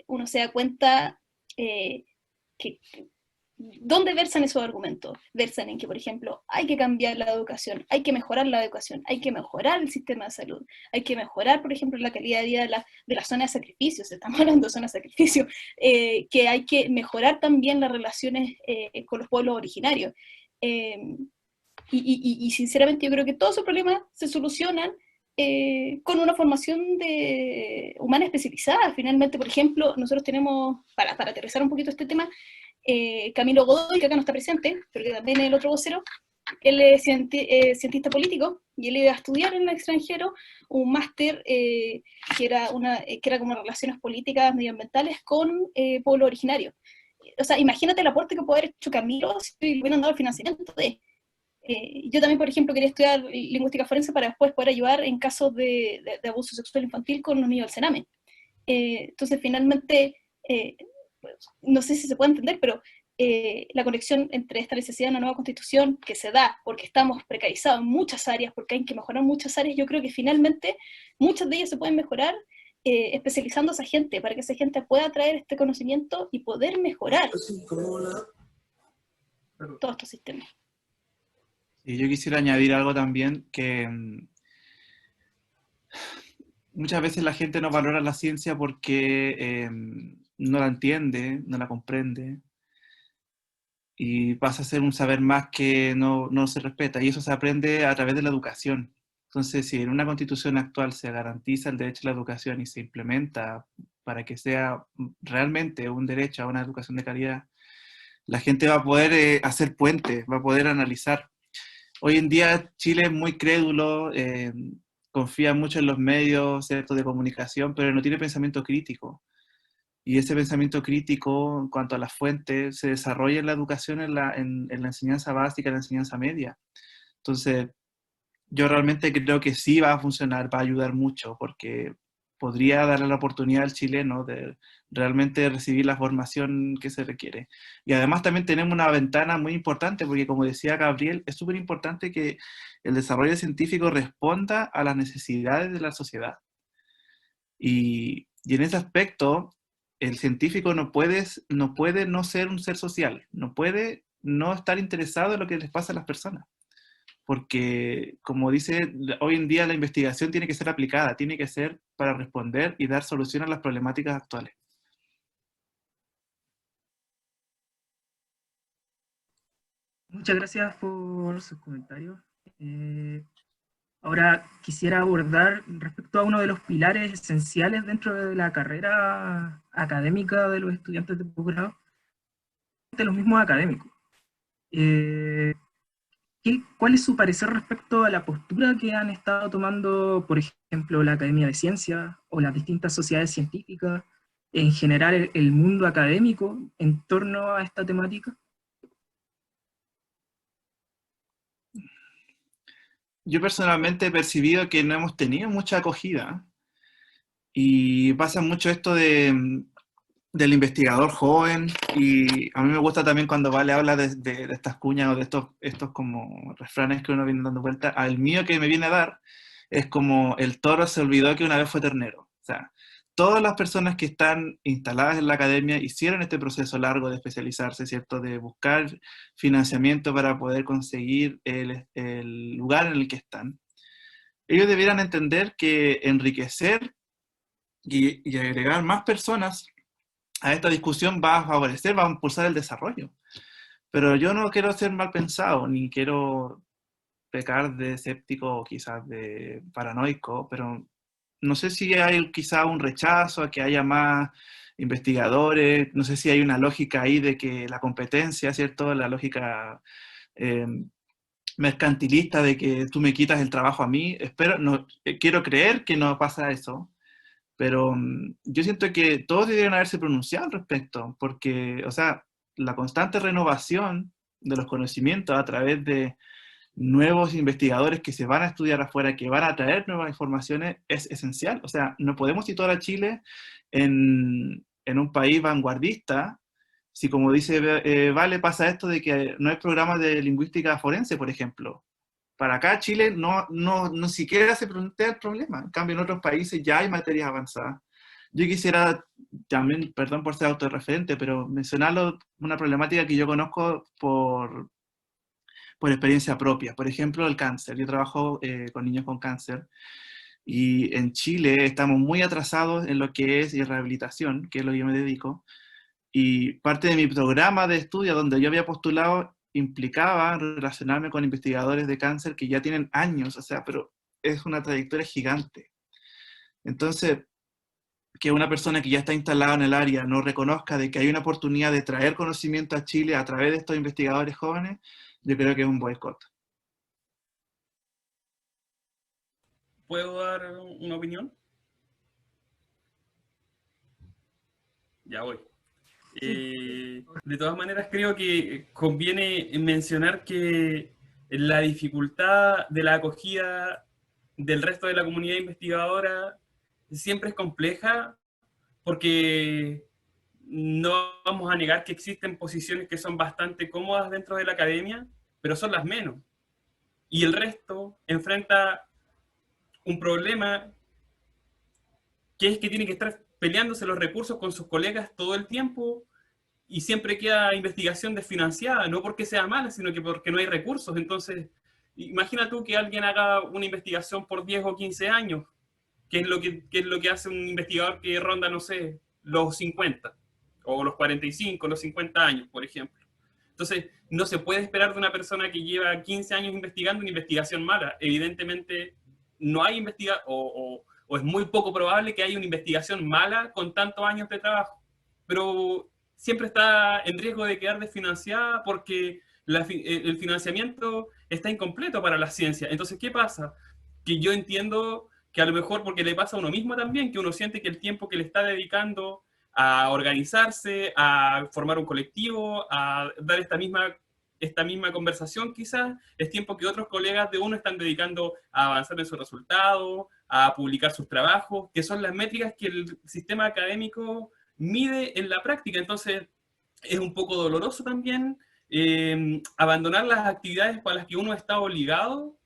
D: uno se da cuenta que ¿dónde versan esos argumentos? Versan en que, por ejemplo, hay que cambiar la educación, hay que mejorar la educación, hay que mejorar el sistema de salud, hay que mejorar, por ejemplo, la calidad de vida de la zona de sacrificios, estamos hablando de zona de sacrificio, que hay que mejorar también las relaciones con los pueblos originarios. Y sinceramente yo creo que todos esos problemas se solucionan con una formación humana especializada. Finalmente, por ejemplo, nosotros tenemos, para aterrizar un poquito este tema, Camilo Godoy, que acá no está presente, pero que también es el otro vocero. Él es cientista político y él iba a estudiar en el extranjero un máster que era como relaciones políticas medioambientales con pueblos originarios. O sea, imagínate el aporte que puede haber hecho Camilo si le hubieran dado el financiamiento de... yo también, por ejemplo, quería estudiar lingüística forense para después poder ayudar en casos de abuso sexual infantil con los niños del Sename. Entonces, finalmente, no sé si se puede entender, pero la conexión entre esta necesidad de una nueva constitución que se da porque estamos precarizados en muchas áreas, porque hay que mejorar muchas áreas, yo creo que finalmente muchas de ellas se pueden mejorar especializando a esa gente, para que esa gente pueda traer este conocimiento y poder mejorar todos estos sistemas.
C: Y yo quisiera añadir algo también, que muchas veces la gente no valora la ciencia porque no la entiende, no la comprende, y pasa a ser un saber más que no se respeta, y eso se aprende a través de la educación. Entonces, si en una constitución actual se garantiza el derecho a la educación y se implementa para que sea realmente un derecho a una educación de calidad, la gente va a poder hacer puentes, va a poder analizar. Hoy en día Chile es muy crédulo, confía mucho en los medios, ¿cierto?, de comunicación, pero no tiene pensamiento crítico. Y ese pensamiento crítico en cuanto a las fuentes se desarrolla en la educación, en la enseñanza básica, en la enseñanza media. Entonces, yo realmente creo que sí va a funcionar, va a ayudar mucho, porque podría darle la oportunidad al chileno de realmente recibir la formación que se requiere. Y además también tenemos una ventana muy importante, porque como decía Gabriel, es súper importante que el desarrollo científico responda a las necesidades de la sociedad. Y en ese aspecto, el científico no puede no ser un ser social, no puede no estar interesado en lo que les pasa a las personas. Porque, como dice, hoy en día la investigación tiene que ser aplicada, tiene que ser para responder y dar solución a las problemáticas actuales.
B: Muchas gracias por sus comentarios. Ahora quisiera abordar respecto a uno de los pilares esenciales dentro de la carrera académica de los estudiantes de posgrado, de los mismos académicos. ¿Cuál es su parecer respecto a la postura que han estado tomando, por ejemplo, la Academia de Ciencias o las distintas sociedades científicas, en general el mundo académico, en torno a esta temática?
C: Yo personalmente he percibido que no hemos tenido mucha acogida y pasa mucho esto del investigador joven, y a mí me gusta también cuando Vale habla de estas cuñas o de estos como refranes que uno viene dando vuelta. Al mío que me viene a dar es como el toro se olvidó que una vez fue ternero. O sea, todas las personas que están instaladas en la academia hicieron este proceso largo de especializarse, ¿cierto? De buscar financiamiento para poder conseguir el lugar en el que están. Ellos debieran entender que enriquecer y agregar más personas a esta discusión va a favorecer, va a impulsar el desarrollo. Pero yo no quiero ser mal pensado, ni quiero pecar de escéptico o quizás de paranoico, pero no sé si hay quizá un rechazo a que haya más investigadores, no sé si hay una lógica ahí de que la competencia, ¿cierto? La lógica mercantilista de que tú me quitas el trabajo a mí. Quiero creer que no pasa eso, pero yo siento que todos deberían haberse pronunciado al respecto, porque, o sea, la constante renovación de los conocimientos a través de nuevos investigadores que se van a estudiar afuera, que van a traer nuevas informaciones, es esencial. O sea, no podemos situar a Chile en un país vanguardista si, como dice Vale, pasa esto de que no hay programas de lingüística forense, por ejemplo. Para acá Chile no siquiera se plantea el problema. En cambio, en otros países ya hay materias avanzadas. Yo quisiera también, perdón por ser autorreferente, pero mencionarlo, una problemática que yo conozco por experiencia propia. Por ejemplo, el cáncer. Yo trabajo con niños con cáncer y en Chile estamos muy atrasados en lo que es rehabilitación, que es lo que yo me dedico. Y parte de mi programa de estudio donde yo había postulado implicaba relacionarme con investigadores de cáncer que ya tienen años, o sea, pero es una trayectoria gigante. Entonces, que una persona que ya está instalada en el área no reconozca de que hay una oportunidad de traer conocimiento a Chile a través de estos investigadores jóvenes, yo creo que es un boicot.
F: ¿Puedo dar una opinión? Ya voy. De todas maneras, creo que conviene mencionar que la dificultad de la acogida del resto de la comunidad investigadora siempre es compleja, porque no vamos a negar que existen posiciones que son bastante cómodas dentro de la academia, pero son las menos. Y el resto enfrenta un problema que es que tiene que estar peleándose los recursos con sus colegas todo el tiempo, y siempre queda investigación desfinanciada, no porque sea mala, sino que porque no hay recursos. Entonces, imagina tú que alguien haga una investigación por 10 o 15 años, qué es lo que hace un investigador que ronda, no sé, los 50, o los 45, los 50 años, por ejemplo. Entonces, no se puede esperar de una persona que lleva 15 años investigando una investigación mala. Evidentemente, no hay investigación, o es muy poco probable que haya una investigación mala con tantos años de trabajo. Pero siempre está en riesgo de quedar desfinanciada porque el financiamiento está incompleto para la ciencia. Entonces, ¿qué pasa? Que yo entiendo que a lo mejor porque le pasa a uno mismo también, que uno siente que el tiempo que le está dedicando a organizarse, a formar un colectivo, a dar esta misma conversación quizás, es tiempo que otros colegas de uno están dedicando a avanzar en sus resultados, a publicar sus trabajos, que son las métricas que el sistema académico mide en la práctica. Entonces, es un poco doloroso también abandonar las actividades para las que uno está obligado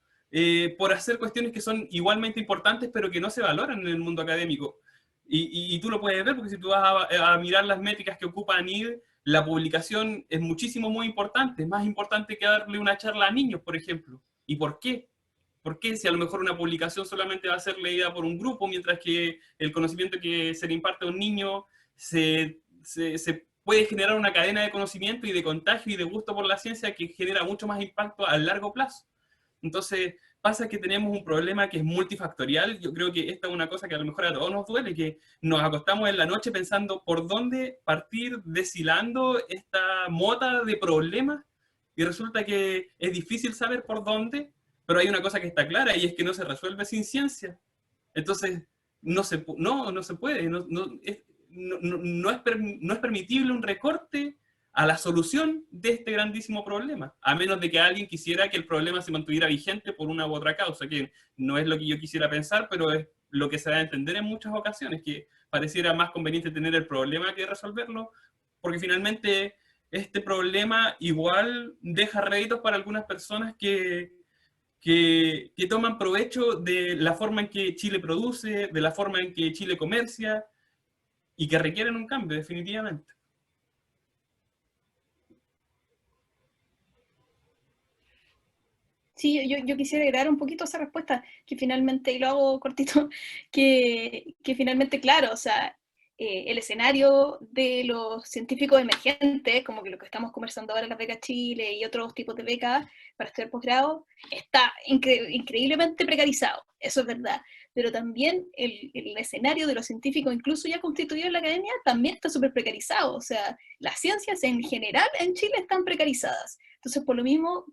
F: por hacer cuestiones que son igualmente importantes, pero que no se valoran en el mundo académico. Y tú lo puedes ver, porque si tú vas a mirar las métricas que ocupa ANID, la publicación es muchísimo, muy importante. Es más importante que darle una charla a niños, por ejemplo. ¿Y por qué? ¿Por qué si a lo mejor una publicación solamente va a ser leída por un grupo, mientras que el conocimiento que se le imparte a un niño se puede generar una cadena de conocimiento y de contagio y de gusto por la ciencia que genera mucho más impacto a largo plazo. Entonces, pasa que tenemos un problema que es multifactorial. Yo creo que esta es una cosa que a lo mejor a todos nos duele, que nos acostamos en la noche pensando por dónde partir deshilando esta mota de problemas, y resulta que es difícil saber por dónde, pero hay una cosa que está clara, y es que no se resuelve sin ciencia. Entonces, no se puede, no es permitible un recorte a la solución de este grandísimo problema, a menos de que alguien quisiera que el problema se mantuviera vigente por una u otra causa, que no es lo que yo quisiera pensar, pero es lo que se da a entender en muchas ocasiones, que pareciera más conveniente tener el problema que resolverlo, porque finalmente este problema igual deja réditos para algunas personas que toman provecho de la forma en que Chile produce, de la forma en que Chile comercia, y que requieren un cambio, definitivamente.
D: Sí, yo quisiera agregar un poquito esa respuesta, que finalmente, y lo hago cortito, que finalmente, claro, o sea, el escenario de los científicos emergentes, como que lo que estamos conversando ahora, las becas Chile y otros tipos de becas para estudiar posgrado, está increíblemente precarizado, eso es verdad, pero también el escenario de los científicos, incluso ya constituidos en la academia, también está súper precarizado, o sea, las ciencias en general en Chile están precarizadas, entonces por lo mismo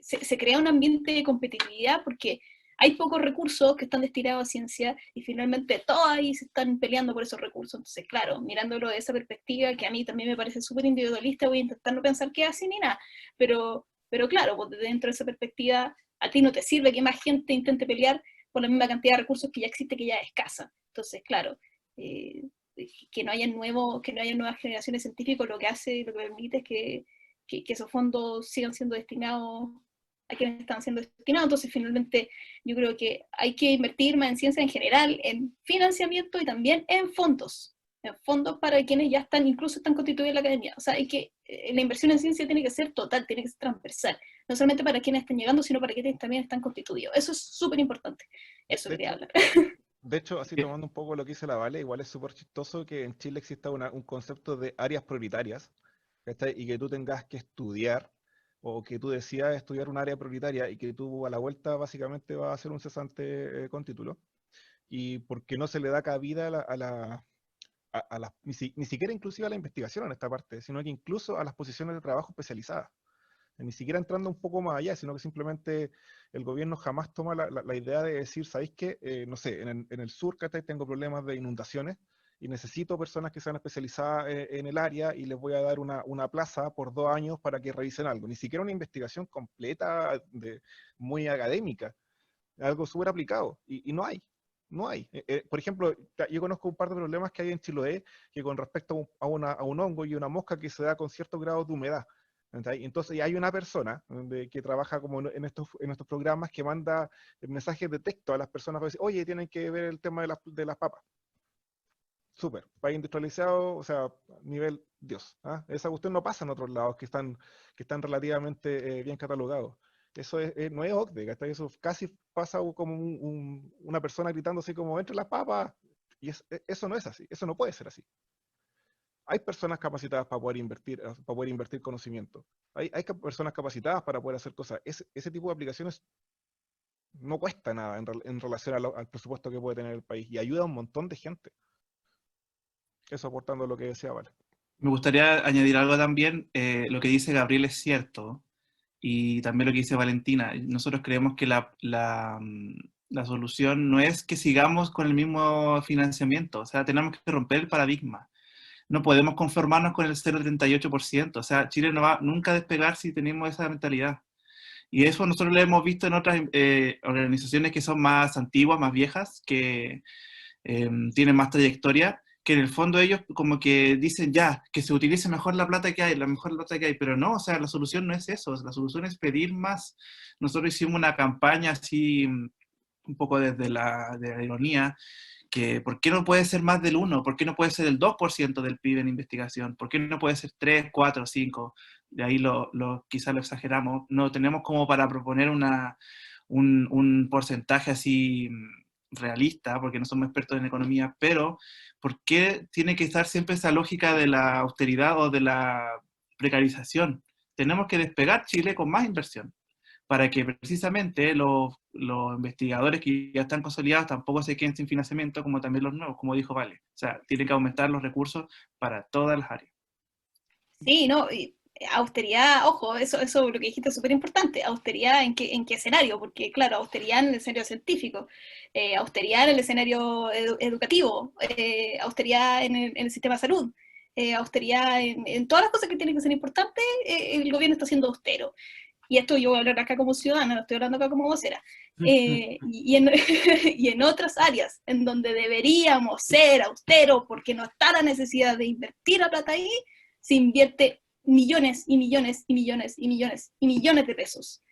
D: se crea un ambiente de competitividad porque hay pocos recursos que están destinados a ciencia y finalmente todos ahí se están peleando por esos recursos. Entonces, claro, mirándolo de esa perspectiva, que a mí también me parece súper individualista, voy a intentar no pensar que es así ni nada, pero claro, pues dentro de esa perspectiva, a ti no te sirve que más gente intente pelear por la misma cantidad de recursos que ya existe, que ya es escasa. Entonces, claro, que no haya nuevas generaciones de científicos, lo que permite es que esos fondos sigan siendo destinados a quienes están siendo destinados. Entonces, finalmente, yo creo que hay que invertir más en ciencia en general, en financiamiento y también en fondos para quienes ya incluso están constituidos en la academia. O sea, la inversión en ciencia tiene que ser total, tiene que ser transversal, no solamente para quienes están llegando, sino para quienes también están constituidos. Eso es súper importante. Eso quería hablar.
E: De hecho, así tomando un poco lo que dice la Vale, igual es súper chistoso que en Chile exista un concepto de áreas prioritarias, ¿cachai? Y que tú tengas que estudiar, o que tú decidas estudiar un área prioritaria y que tú a la vuelta básicamente vas a hacer un cesante con título, y porque no se le da cabida ni siquiera inclusive a la investigación en esta parte, sino que incluso a las posiciones de trabajo especializadas. Ni siquiera entrando un poco más allá, sino que simplemente el gobierno jamás toma la idea de decir, ¿sabéis qué? No sé, en el sur, ¿cachai? Tengo problemas de inundaciones y necesito personas que sean especializadas en el área y les voy a dar una plaza por 2 años para que revisen algo. Ni siquiera una investigación completa, muy académica, algo súper aplicado. Y no hay. No hay. Por ejemplo, yo conozco un par de problemas que hay en Chiloé que con respecto a un hongo y una mosca que se da con ciertos grados de humedad. Entonces hay una persona que trabaja como en estos programas que manda mensajes de texto a las personas para decir, oye, tienen que ver el tema de las papas. Súper, país industrializado, o sea, nivel Dios. ¿Ah? Esa cuestión no pasa en otros lados que están relativamente bien catalogados. Eso no es OCDE, ¿cachai? Eso casi pasa como una persona gritando así como, entre las papas. Y eso no es así, eso no puede ser así. Hay personas capacitadas para poder invertir conocimiento. Hay personas capacitadas para poder hacer cosas. Ese tipo de aplicaciones no cuesta nada en relación al presupuesto que puede tener el país y ayuda a un montón de gente. Eso aportando lo que decía Vale.
C: Me gustaría añadir algo también. Lo que dice Gabriel es cierto, y también lo que dice Valentina. Nosotros creemos que la solución no es que sigamos con el mismo financiamiento, o sea, tenemos que romper el paradigma. No podemos conformarnos con el 0,38%, o sea, Chile no va nunca a despegar si tenemos esa mentalidad. Y eso nosotros lo hemos visto en otras organizaciones que son más antiguas, más viejas, que tienen más trayectoria, que en el fondo ellos como que dicen ya, que se utilice mejor la plata que hay, la mejor plata que hay, pero no, o sea, la solución no es eso, la solución es pedir más. Nosotros hicimos una campaña así, un poco desde la ironía, que ¿por qué no puede ser más del 1? ¿Por qué no puede ser el 2% del PIB en investigación? ¿Por qué no puede ser 3, 4, 5? De ahí quizá lo exageramos. No tenemos como para proponer un porcentaje así realista, porque no somos expertos en economía, pero ¿por qué tiene que estar siempre esa lógica de la austeridad o de la precarización? Tenemos que despegar Chile con más inversión, para que precisamente los investigadores que ya están consolidados tampoco se queden sin financiamiento, como también los nuevos, como dijo Vale. O sea, tienen que aumentar los recursos para todas las áreas.
D: Sí, no, y austeridad, ojo, eso lo que dijiste es súper importante. Austeridad en qué escenario, porque claro, austeridad en el escenario científico, austeridad en el escenario educativo, austeridad en el sistema de salud, austeridad en todas las cosas que tienen que ser importantes, el gobierno está siendo austero. Y esto yo voy a hablar acá como ciudadana, no estoy hablando acá como vocera. Y y en otras áreas, en donde deberíamos ser austeros porque no está la necesidad de invertir la plata ahí, se invierte millones y millones y millones y millones y millones de pesos.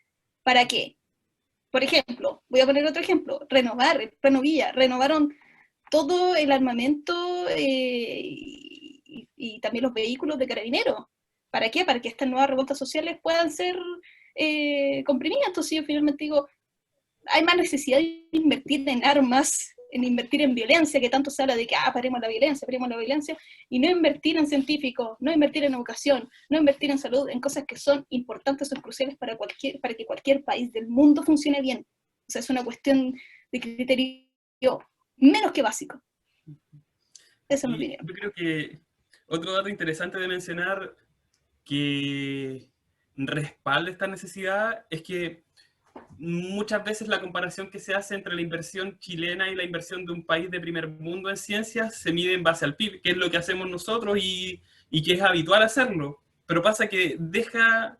D: ¿Para qué? Por ejemplo, voy a poner otro ejemplo, Renovilla, renovaron todo el armamento y también los vehículos de carabineros. ¿Para qué? Para que estas nuevas revueltas sociales puedan ser comprimidas. Entonces yo finalmente digo, hay más necesidad de invertir en armas, en invertir en violencia, que tanto se habla de que paremos la violencia, y no invertir en científicos, no invertir en educación, no invertir en salud, en cosas que son importantes, son cruciales para que cualquier país del mundo funcione bien. O sea, es una cuestión de criterio menos que básico. Esa es mi opinión.
F: Yo creo que otro dato interesante de mencionar que respalda esta necesidad es que muchas veces la comparación que se hace entre la inversión chilena y la inversión de un país de primer mundo en ciencias se mide en base al PIB, que es lo que hacemos nosotros y que es habitual hacerlo. Pero pasa que deja,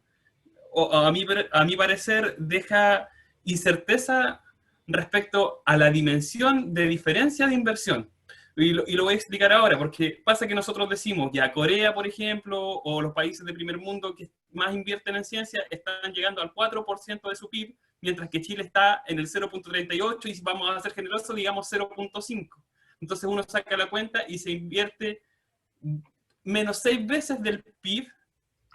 F: o a mi parecer, deja incerteza respecto a la dimensión de diferencia de inversión. Y lo voy a explicar ahora, porque pasa que nosotros decimos, ya Corea, por ejemplo, o los países de primer mundo que más invierten en ciencia, están llegando al 4% de su PIB, mientras que Chile está en el 0.38 y si vamos a ser generosos, digamos 0.5. Entonces uno saca la cuenta y se invierte menos 6 veces del PIB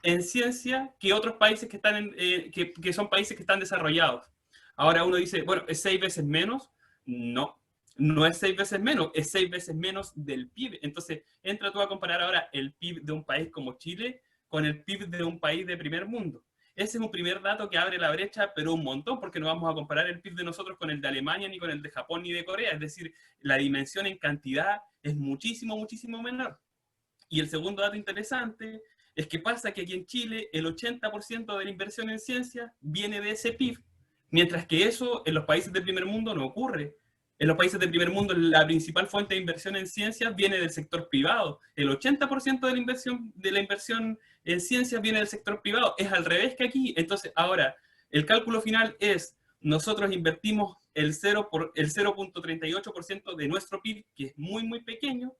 F: en ciencia que otros países que, están que son países que están desarrollados. Ahora uno dice, bueno, ¿es 6 veces menos? No. No es 6 veces menos, es 6 veces menos del PIB. Entonces, entra tú a comparar ahora el PIB de un país como Chile con el PIB de un país de primer mundo. Ese es un primer dato que abre la brecha, pero un montón, porque no vamos a comparar el PIB de nosotros con el de Alemania, ni con el de Japón, ni de Corea. Es decir, la dimensión en cantidad es muchísimo, muchísimo menor. Y el segundo dato interesante es que pasa que aquí en Chile el 80% de la inversión en ciencia viene de ese PIB, mientras que eso en los países del primer mundo no ocurre. En los países del primer mundo, la principal fuente de inversión en ciencias viene del sector privado. El 80% de la inversión en ciencias viene del sector privado. Es al revés que aquí. Entonces, ahora, el cálculo final es, nosotros invertimos el 0.38% de nuestro PIB, que es muy, muy pequeño,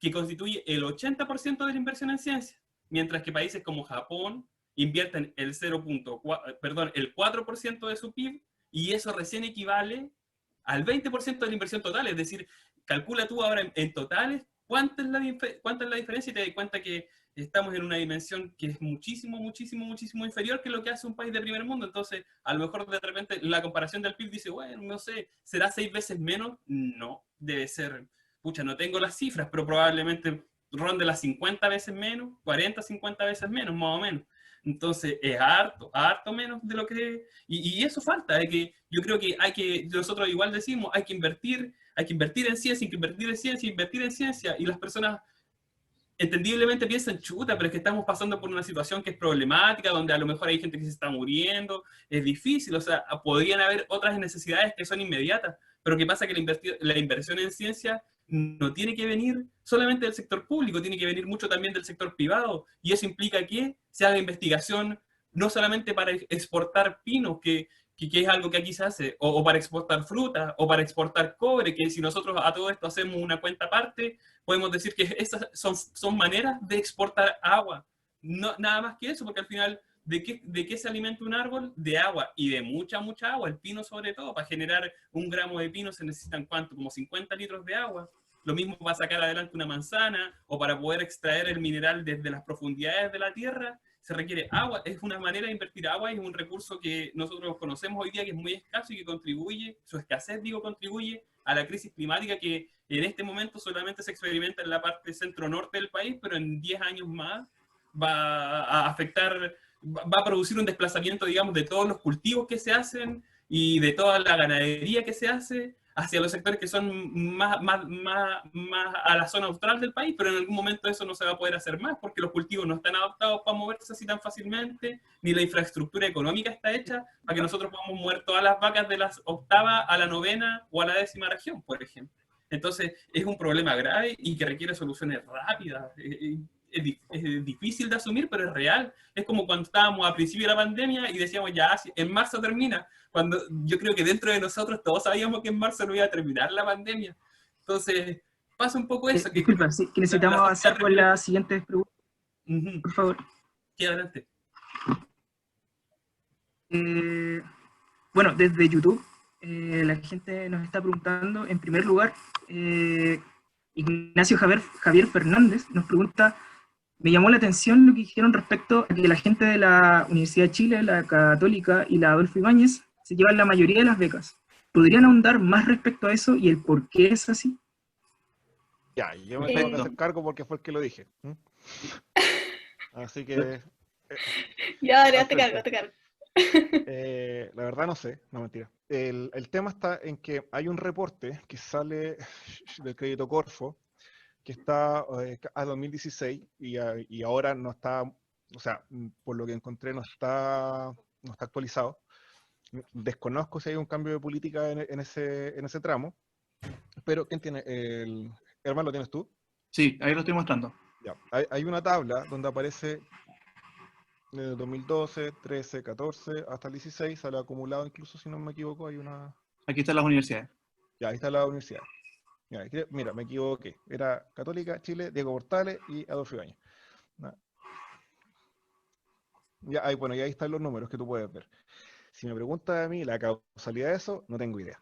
F: que constituye el 80% de la inversión en ciencias, mientras que países como Japón invierten el 4% de su PIB, y eso recién equivale al 20% de la inversión total. Es decir, calcula tú ahora en totales cuánta es la diferencia y te das cuenta que estamos en una dimensión que es muchísimo, muchísimo, muchísimo inferior que lo que hace un país de primer mundo. Entonces, a lo mejor de repente la comparación del PIB dice, bueno, no sé, ¿será 6 veces menos? No, debe ser, pucha, no tengo las cifras, pero probablemente ronde las 50 veces menos, 40, 50 veces menos, más o menos. Entonces es harto menos de lo que... Y eso falta, que yo creo que nosotros igual decimos, hay que invertir en ciencia, hay que invertir en ciencia, y las personas entendiblemente piensan, chuta, pero es que estamos pasando por una situación que es problemática, donde a lo mejor hay gente que se está muriendo, es difícil, o sea, podrían haber otras necesidades que son inmediatas, pero ¿qué pasa? Que la inversión en ciencia no tiene que venir solamente del sector público, tiene que venir mucho también del sector privado, y eso implica que se haga investigación no solamente para exportar pinos, que es algo que aquí se hace, o para exportar fruta, o para exportar cobre, que si nosotros a todo esto hacemos una cuenta aparte, podemos decir que esas son maneras de exportar agua. No, nada más que eso, porque al final, ¿de qué se alimenta un árbol? De agua, y de mucha, mucha agua, el pino sobre todo. Para generar 1 gramo de pino se necesitan, ¿cuánto? Como 50 litros de agua. Lo mismo para sacar adelante una manzana, o para poder extraer el mineral desde las profundidades de la tierra, se requiere agua. Es una manera de invertir agua, y es un recurso que nosotros conocemos hoy día que es muy escaso y que contribuye, su escasez, digo, contribuye a la crisis climática que en este momento solamente se experimenta en la parte centro-norte del país, pero en 10 años más va a afectar, va a producir un desplazamiento, digamos, de todos los cultivos que se hacen y de toda la ganadería que se hace hacia los sectores que son más a la zona austral del país, pero en algún momento eso no se va a poder hacer más porque los cultivos no están adaptados para moverse así tan fácilmente, ni la infraestructura económica está hecha para que nosotros podamos mover todas las vacas de la octava a la novena o a la 10ª región, por ejemplo. Entonces es un problema grave y que requiere soluciones rápidas. Es difícil de asumir, pero es real. Es como cuando estábamos a principio de la pandemia y decíamos, ya, en marzo termina, cuando yo creo que dentro de nosotros todos sabíamos que en marzo no iba a terminar la pandemia. Entonces, pasa un poco eso.
B: Disculpa, sí, que necesitamos avanzar con las siguientes preguntas. Por favor.
F: Sí, adelante.
B: Bueno, desde YouTube, la gente nos está preguntando, en primer lugar, Ignacio Javier Fernández nos pregunta: me llamó la atención lo que dijeron respecto a que la gente de la Universidad de Chile, la Católica y la Adolfo Ibáñez se llevan la mayoría de las becas. ¿Podrían ahondar más respecto a eso y el por qué es así?
E: Ya, yo me tengo que hacer cargo porque fue el que lo dije. Así que...
D: ya, dale, hazte cargo.
E: La verdad no sé, no, mentira. El tema está en que hay un reporte que sale del Crédito Corfo, que está a 2016 y ahora no está, o sea, por lo que encontré no está actualizado. Desconozco si hay un cambio de política en ese tramo, pero ¿quién tiene? Hermano, ¿lo tienes tú?
C: Sí, ahí lo estoy mostrando.
E: Ya. Hay una tabla donde aparece de 2012, 13, 14, hasta el 16, sale acumulado incluso, si no me equivoco, hay una...
C: Aquí están las universidades.
E: Ya, ahí está la universidad. Mira, me equivoqué. Era Católica, Chile, Diego Portales y Adolfo Ibáñez. Ya, bueno, y ahí están los números que tú puedes ver. Si me preguntas a mí la causalidad de eso, no tengo idea.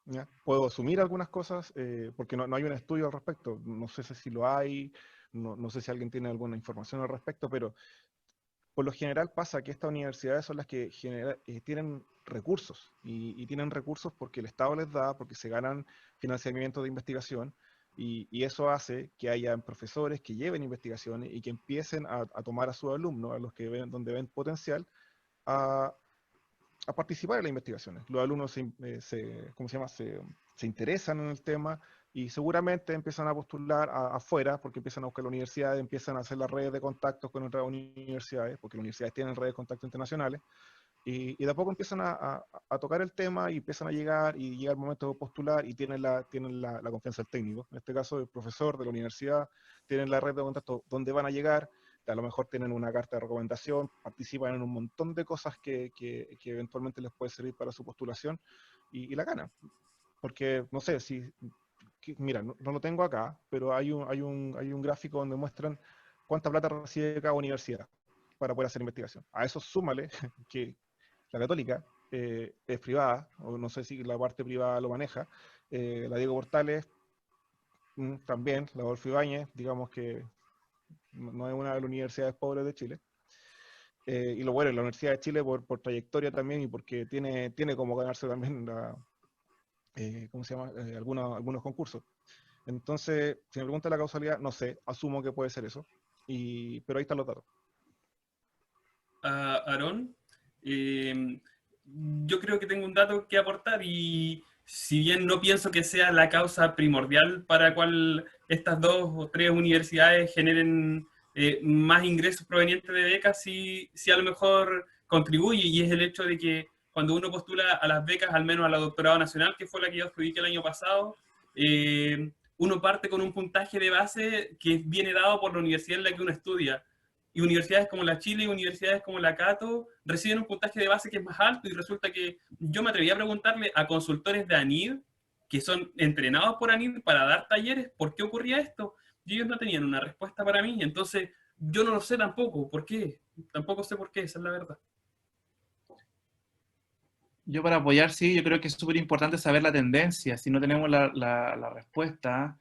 E: ¿Ya? Puedo asumir algunas cosas, porque no hay un estudio al respecto. No sé si lo hay, no sé si alguien tiene alguna información al respecto, pero por lo general pasa que estas universidades son las que tienen recursos, y tienen recursos porque el Estado les da, porque se ganan financiamiento de investigación, y eso hace que hayan profesores que lleven investigaciones y que empiecen a tomar a sus alumnos, a los que donde ven potencial, a participar en las investigaciones. Los alumnos se interesan en el tema y seguramente empiezan a postular afuera, porque empiezan a buscar la universidad, empiezan a hacer las redes de contactos con otras universidades, porque las universidades tienen redes de contacto internacionales, y de a poco empiezan a tocar el tema y empiezan a llegar, y llega el momento de postular y tienen la confianza del técnico. En este caso, el profesor de la universidad, tienen la red de contacto donde van a llegar, a lo mejor tienen una carta de recomendación, participan en un montón de cosas que eventualmente les puede servir para su postulación, y la ganan. Porque, no sé, mira, no lo tengo acá, pero hay un gráfico donde muestran cuánta plata recibe cada universidad para poder hacer investigación. A eso súmale que la Católica es privada, o no sé si la parte privada lo maneja, la Diego Portales también, la Adolfo Ibáñez, digamos que no es una de las universidades pobres de Chile. Y lo bueno, la Universidad de Chile por trayectoria también, y porque tiene como ganarse también ¿cómo se llama? Algunos concursos. Entonces, si me pregunta la causalidad, no sé, asumo que puede ser eso, pero ahí están los datos.
F: Aarón, yo creo que tengo un dato que aportar, y si bien no pienso que sea la causa primordial para cual estas 2 o 3 universidades generen más ingresos provenientes de becas, sí a lo mejor contribuye, y es el hecho de que cuando uno postula a las becas, al menos a la doctorado nacional, que fue la que yo adjudiqué el año pasado, uno parte con un puntaje de base que viene dado por la universidad en la que uno estudia. Y universidades como la Chile y universidades como la Cato reciben un puntaje de base que es más alto, y resulta que yo me atreví a preguntarle a consultores de ANID, que son entrenados por ANID para dar talleres, ¿por qué ocurría esto? Y ellos no tenían una respuesta para mí. Entonces yo no lo sé tampoco, ¿por qué? Tampoco sé por qué, esa es la verdad.
C: Yo para apoyar, sí, yo creo que es súper importante saber la tendencia. Si no tenemos la respuesta,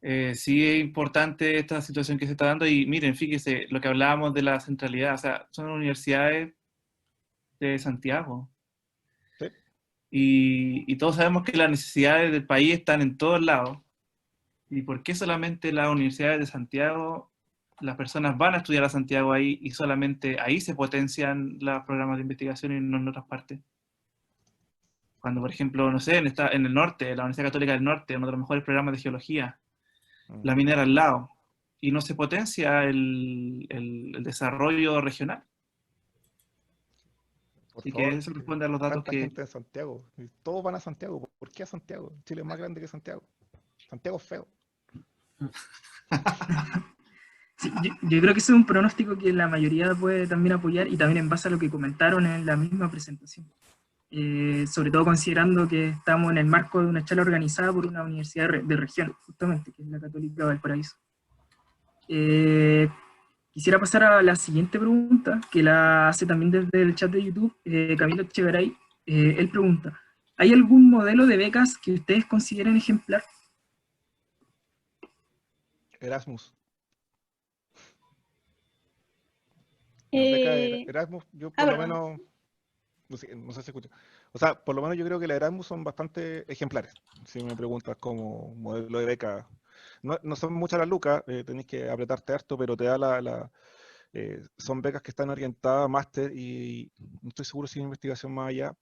C: sí es importante esta situación que se está dando. Y miren, fíjese, lo que hablábamos de la centralidad, o sea, son universidades de Santiago.
E: Sí.
C: Y todos sabemos que las necesidades del país están en todos lados. ¿Y por qué solamente las universidades de Santiago, las personas van a estudiar a Santiago ahí y solamente ahí se potencian los programas de investigación y no en otras partes? Cuando, por ejemplo, no sé, en el norte, la Universidad Católica del Norte, uno de los mejores programas de geología, la minera al lado, y no se potencia el desarrollo regional.
E: Por
C: Y
E: favor,
C: que eso responde a los datos
E: tanta
C: que...
E: gente de Santiago. Y todos van a Santiago. ¿Por qué a Santiago? Chile es más grande que Santiago. Santiago es feo.
B: Sí, yo creo que ese es un pronóstico que la mayoría puede también apoyar, y también en base a lo que comentaron en la misma presentación. Sobre todo considerando que estamos en el marco de una charla organizada por una universidad de región, justamente, que es la Católica Valparaíso. Quisiera pasar a la siguiente pregunta, que la hace también desde el chat de YouTube, Camilo Echegaray. Él pregunta, ¿hay algún modelo de becas que ustedes consideren ejemplar?
E: Erasmus. Las becas Erasmus, yo por lo
D: perdón.
E: menos, no sé si se escucha. O sea, por lo menos yo creo que las Erasmus son bastante ejemplares. Si me preguntas como modelo de beca. No son muchas las lucas, tenés que apretarte harto, pero te da son becas que están orientadas a máster y no estoy seguro si hay investigación más allá,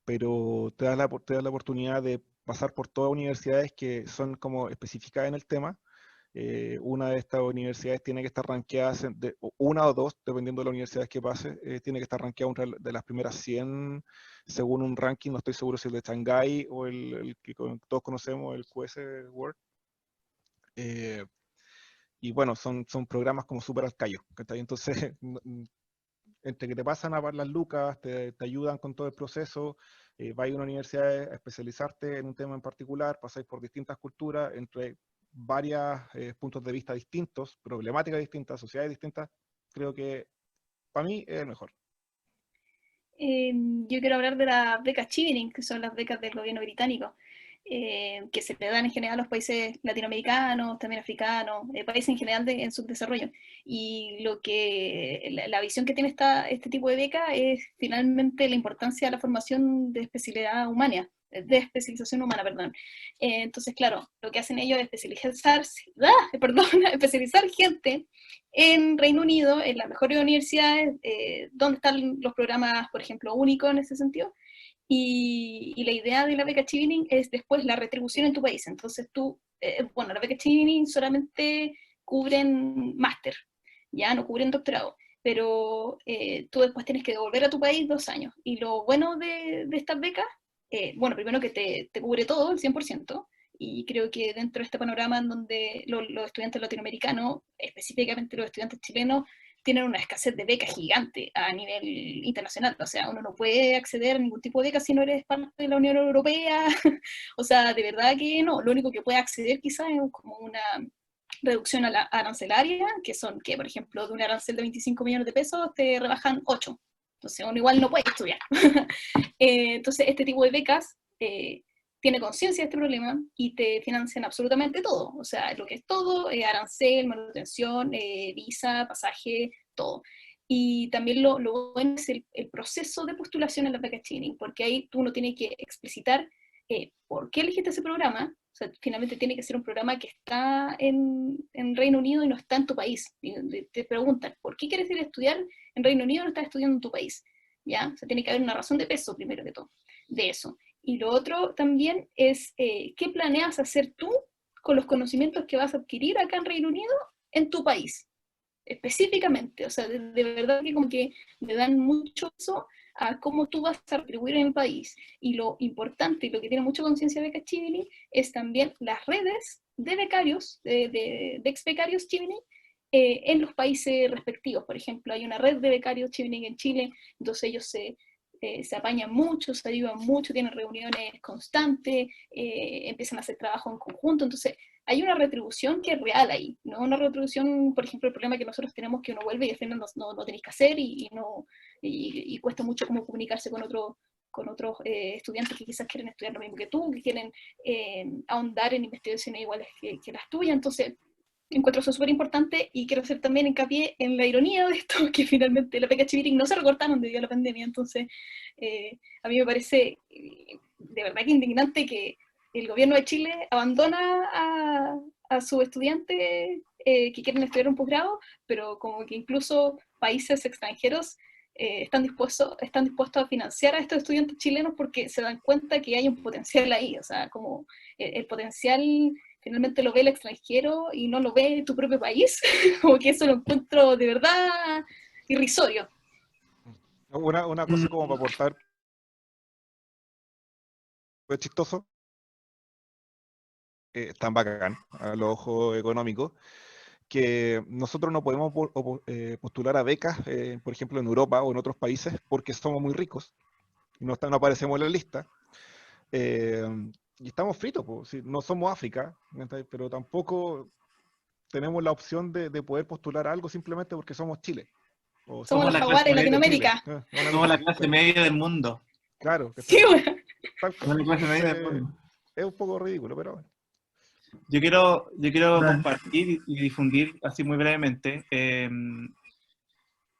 E: pero te da la oportunidad de pasar por todas universidades que son como específicas en el tema. Una de estas universidades tiene que estar rankeada, una o dos, dependiendo de las universidades que pase, tiene que estar rankeada de las primeras 100 según un ranking, no estoy seguro si el de Shanghai o el que todos conocemos, el QS World. Y bueno, son programas como súper arcaicos, ¿cachai? Entonces, entre que te pasan a par las lucas, te ayudan con todo el proceso, vais a una universidad a especializarte en un tema en particular, pasáis por distintas culturas, entre varios puntos de vista distintos, problemáticas distintas, sociedades distintas, creo que para mí es el mejor.
D: Yo quiero hablar de las becas Chevening, que son las becas del gobierno británico, que se le dan en general a los países latinoamericanos, también africanos, países en general en subdesarrollo. Y la visión que tiene este tipo de beca es finalmente la importancia de la formación de especialización humana, perdón. Entonces, claro, lo que hacen ellos es especializar gente en Reino Unido, en las mejores universidades, donde están los programas, por ejemplo, únicos en ese sentido, y la idea de la beca Chevening es después la retribución en tu país. Entonces la beca Chevening solamente cubren máster, ya no cubren doctorado, pero tú después tienes que devolver a tu país 2 años. Y lo bueno de estas becas, primero que te cubre todo, el 100%, y creo que dentro de este panorama en donde los estudiantes latinoamericanos, específicamente los estudiantes chilenos, tienen una escasez de becas gigante a nivel internacional. O sea, uno no puede acceder a ningún tipo de beca si no eres parte de la Unión Europea. O sea, de verdad que no. Lo único que puede acceder quizás es como una reducción arancelaria, que por ejemplo, de un arancel de 25 millones de pesos te rebajan 8. Entonces uno igual no puede estudiar. Entonces este tipo de becas tiene conciencia de este problema y te financian absolutamente todo. O sea, lo que es todo, arancel, manutención, visa, pasaje, todo. Y también lo bueno es el proceso de postulación en la beca Chevening, porque ahí uno tiene que explicitar por qué elegiste ese programa. O sea, finalmente tiene que ser un programa que está en Reino Unido y no está en tu país. Y te preguntan, ¿por qué quieres ir a estudiar en Reino Unido y no estás estudiando en tu país? ¿Ya? O sea, tiene que haber una razón de peso, primero que todo, de eso. Y lo otro también es, ¿qué planeas hacer tú con los conocimientos que vas a adquirir acá en Reino Unido en tu país? Específicamente, o sea, de verdad que como que le dan mucho eso a cómo tú vas a retribuir en el país. Y lo importante, y lo que tiene mucha conciencia de Beca Chevening, es también las redes de becarios, de ex becarios Chevening, en los países respectivos. Por ejemplo, hay una red de becarios Chevening en Chile, entonces ellos se apañan mucho, se ayudan mucho, tienen reuniones constantes, empiezan a hacer trabajo en conjunto. Entonces hay una retribución que es real ahí, no una retribución, por ejemplo, el problema que nosotros tenemos, que uno vuelve y al final no tenéis que hacer, y cuesta mucho como comunicarse con otros estudiantes que quizás quieren estudiar lo mismo que tú, que quieren ahondar en investigaciones iguales que las tuyas. Entonces encuentro eso súper importante, y quiero hacer también hincapié en la ironía de esto, que finalmente las becas Chiviri no se recortaron debido a la pandemia. Entonces a mí me parece de verdad que indignante que el gobierno de Chile abandona a sus estudiantes que quieren estudiar un posgrado, pero como que incluso países extranjeros están dispuestos a financiar a estos estudiantes chilenos porque se dan cuenta que hay un potencial ahí. O sea, como el potencial finalmente lo ve el extranjero y no lo ve tu propio país. Como que eso lo encuentro de verdad irrisorio.
E: Una cosa como para aportar, fue chistoso, tan bacán a los ojos económicos, que nosotros no podemos postular a becas, por ejemplo, en Europa o en otros países, porque somos muy ricos, y no aparecemos en la lista, y estamos fritos, pues, si no somos África, pero tampoco tenemos la opción de poder postular algo simplemente porque somos Chile. O
D: Somos los
C: la
D: jaguares
C: clase
D: de
C: media de Chile.
D: Latinoamérica.
C: Somos la clase media del mundo.
E: Claro,
D: Sí, bueno.
C: Somos la clase media del mundo.
E: Es un poco ridículo, pero bueno.
C: Yo quiero
B: Dale.
C: compartir y difundir así muy brevemente.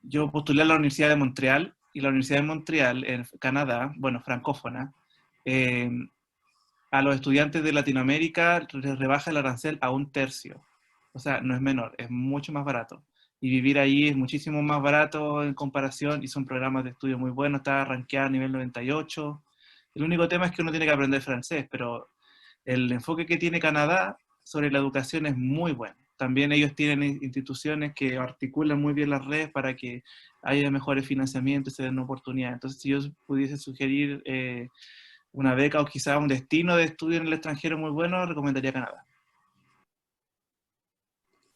C: Yo postulé a la Universidad de Montreal, y la Universidad de Montreal, en Canadá, bueno, francófona, a los estudiantes de Latinoamérica les rebaja el arancel a 1/3. O sea, no es menor, es mucho más barato. Y vivir ahí es muchísimo más barato en comparación, y son programas de estudio muy buenos, está rankeado a nivel 98. El único tema es que uno tiene que aprender francés, pero el enfoque que tiene Canadá sobre la educación es muy bueno. También ellos tienen instituciones que articulan muy bien las redes para que haya mejores financiamientos y se den oportunidades. Entonces, si yo pudiese sugerir una beca o quizá un destino de estudio en el extranjero muy bueno, recomendaría Canadá.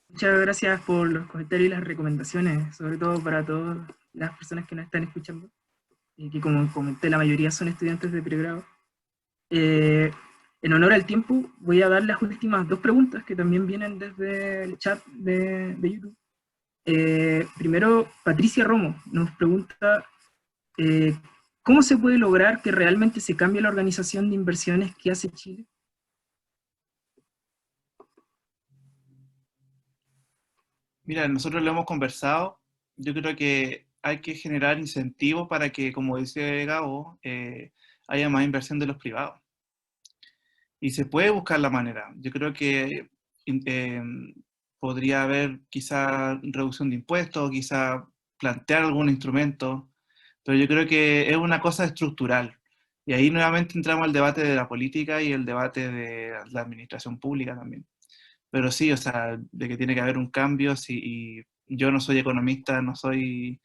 B: Muchas gracias por los comentarios y las recomendaciones, sobre todo para todas las personas que nos están escuchando, y que, como comenté, la mayoría son estudiantes de pregrado. En honor al tiempo, voy a dar las últimas 2 preguntas que también vienen desde el chat de YouTube. Primero, Patricia Romo nos pregunta, ¿cómo se puede lograr que realmente se cambie la organización de inversiones que hace Chile?
C: Mira, nosotros lo hemos conversado. Yo creo que hay que generar incentivos para que, como dice Gabo, haya más inversión de los privados. Y se puede buscar la manera. Yo creo que podría haber quizá reducción de impuestos, quizá plantear algún instrumento, pero yo creo que es una cosa estructural. Y ahí nuevamente entramos al debate de la política y el debate de la administración pública también. Pero sí, o sea, de que tiene que haber un cambio, sí, y yo no soy economista, no soy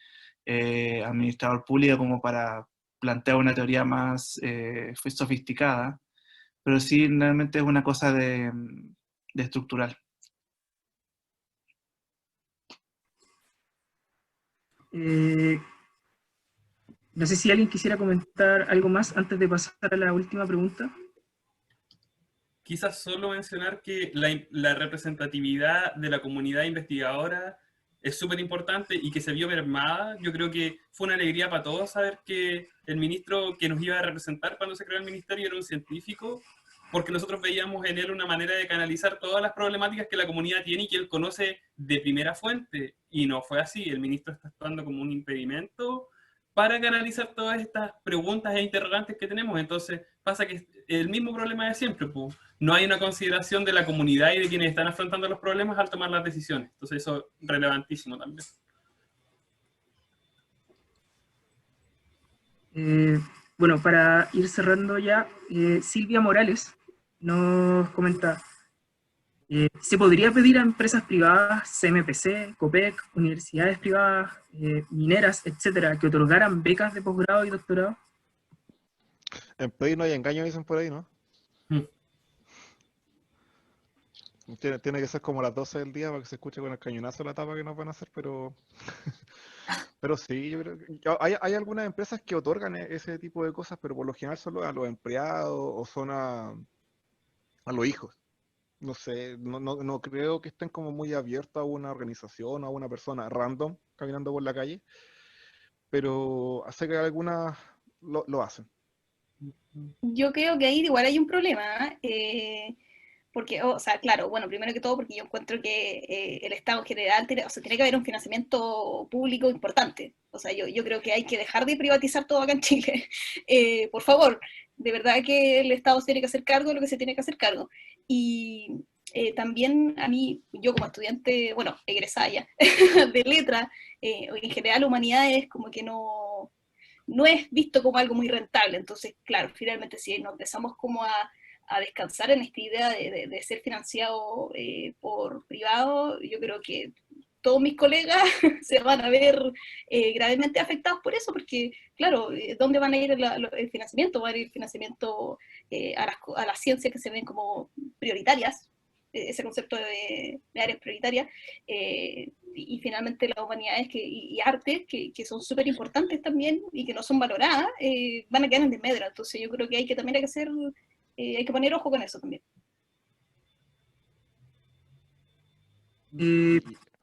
C: administrador público como para plantear una teoría más sofisticada, pero sí realmente es una cosa de estructural.
B: No sé si alguien quisiera comentar algo más antes de pasar a la última pregunta.
F: Quizás solo mencionar que la representatividad de la comunidad investigadora es súper importante y que se vio mermada. Yo creo que fue una alegría para todos saber que el ministro que nos iba a representar cuando se creó el ministerio era un científico, porque nosotros veíamos en él una manera de canalizar todas las problemáticas que la comunidad tiene y que él conoce de primera fuente. Y no fue así. El ministro está actuando como un impedimento para canalizar todas estas preguntas e interrogantes que tenemos. Entonces pasa que el mismo problema de siempre, pues. No hay una consideración de la comunidad y de quienes están afrontando los problemas al tomar las decisiones. Entonces eso es relevantísimo también.
B: Bueno, para ir cerrando ya, Silvia Morales nos comenta, ¿se podría pedir a empresas privadas, CMPC, COPEC, universidades privadas, mineras, etcétera, que otorgaran becas de posgrado y doctorado?
E: En pedir no hay engaño, dicen por ahí, ¿no? Tiene que ser como las 12 del día para que se escuche con el cañonazo la tapa que nos van a hacer, pero pero sí, yo creo que hay algunas empresas que otorgan ese tipo de cosas, pero por lo general solo a los empleados o son a los hijos. No sé, no creo que estén como muy abiertos a una organización o a una persona random caminando por la calle, pero sé que algunas lo hacen.
D: Yo creo que ahí igual hay un problema, porque, o sea, claro, bueno, primero que todo porque yo encuentro que el Estado en general, o sea, tiene que haber un financiamiento público importante. O sea, yo creo que hay que dejar de privatizar todo acá en Chile. Por favor, de verdad que el Estado se tiene que hacer cargo de lo que se tiene que hacer cargo. Y también a mí, yo como estudiante, bueno, egresada ya, de letra, en general humanidades como que no es visto como algo muy rentable. Entonces, claro, finalmente si nos empezamos como a descansar en esta idea de ser financiado por privado, yo creo que todos mis colegas se van a ver gravemente afectados por eso, porque, claro, ¿dónde van a ir el financiamiento? Va a ir el financiamiento a las ciencias que se ven como prioritarias, ese concepto de áreas prioritarias, y finalmente las humanidades y artes, que son súper importantes también y que no son valoradas, van a quedar en desmedro. Entonces yo creo que también hay que hacer, hay que poner ojo con eso también.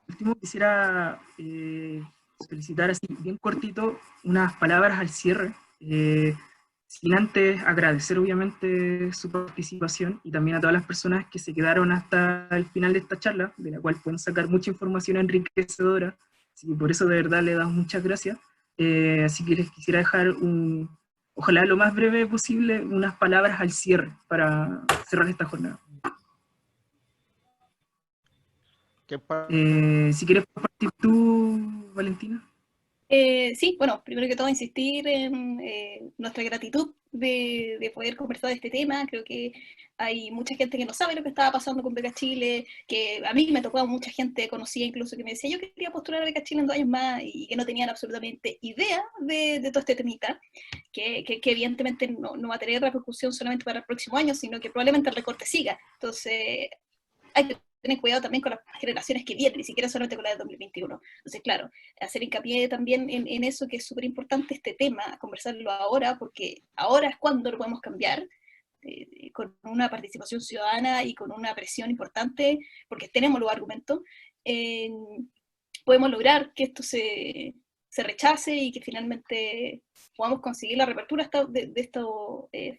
B: Último, quisiera solicitar así, bien cortito, unas palabras al cierre, sin antes agradecer obviamente su participación y también a todas las personas que se quedaron hasta el final de esta charla, de la cual pueden sacar mucha información enriquecedora, así que por eso de verdad le damos muchas gracias. Así que les quisiera dejar ojalá lo más breve posible, unas palabras al cierre para cerrar esta jornada. Si quieres compartir tú, Valentina.
D: Sí, bueno, primero que todo insistir en nuestra gratitud de poder conversar de este tema. Creo que hay mucha gente que no sabe lo que estaba pasando con Beca Chile, que a mí me tocó mucha gente conocida incluso que me decía yo quería postular a Beca Chile en 2 años más y que no tenían absolutamente idea de todo este temita, que evidentemente no va a tener repercusión solamente para el próximo año, sino que probablemente el recorte siga. Entonces hay que tener cuidado también con las generaciones que vienen, ni siquiera solamente con la de 2021. Entonces, claro, hacer hincapié también en eso, que es súper importante este tema, conversarlo ahora, porque ahora es cuando lo podemos cambiar, con una participación ciudadana y con una presión importante, porque tenemos los argumentos, podemos lograr que esto se rechace y que finalmente podamos conseguir la reapertura de estos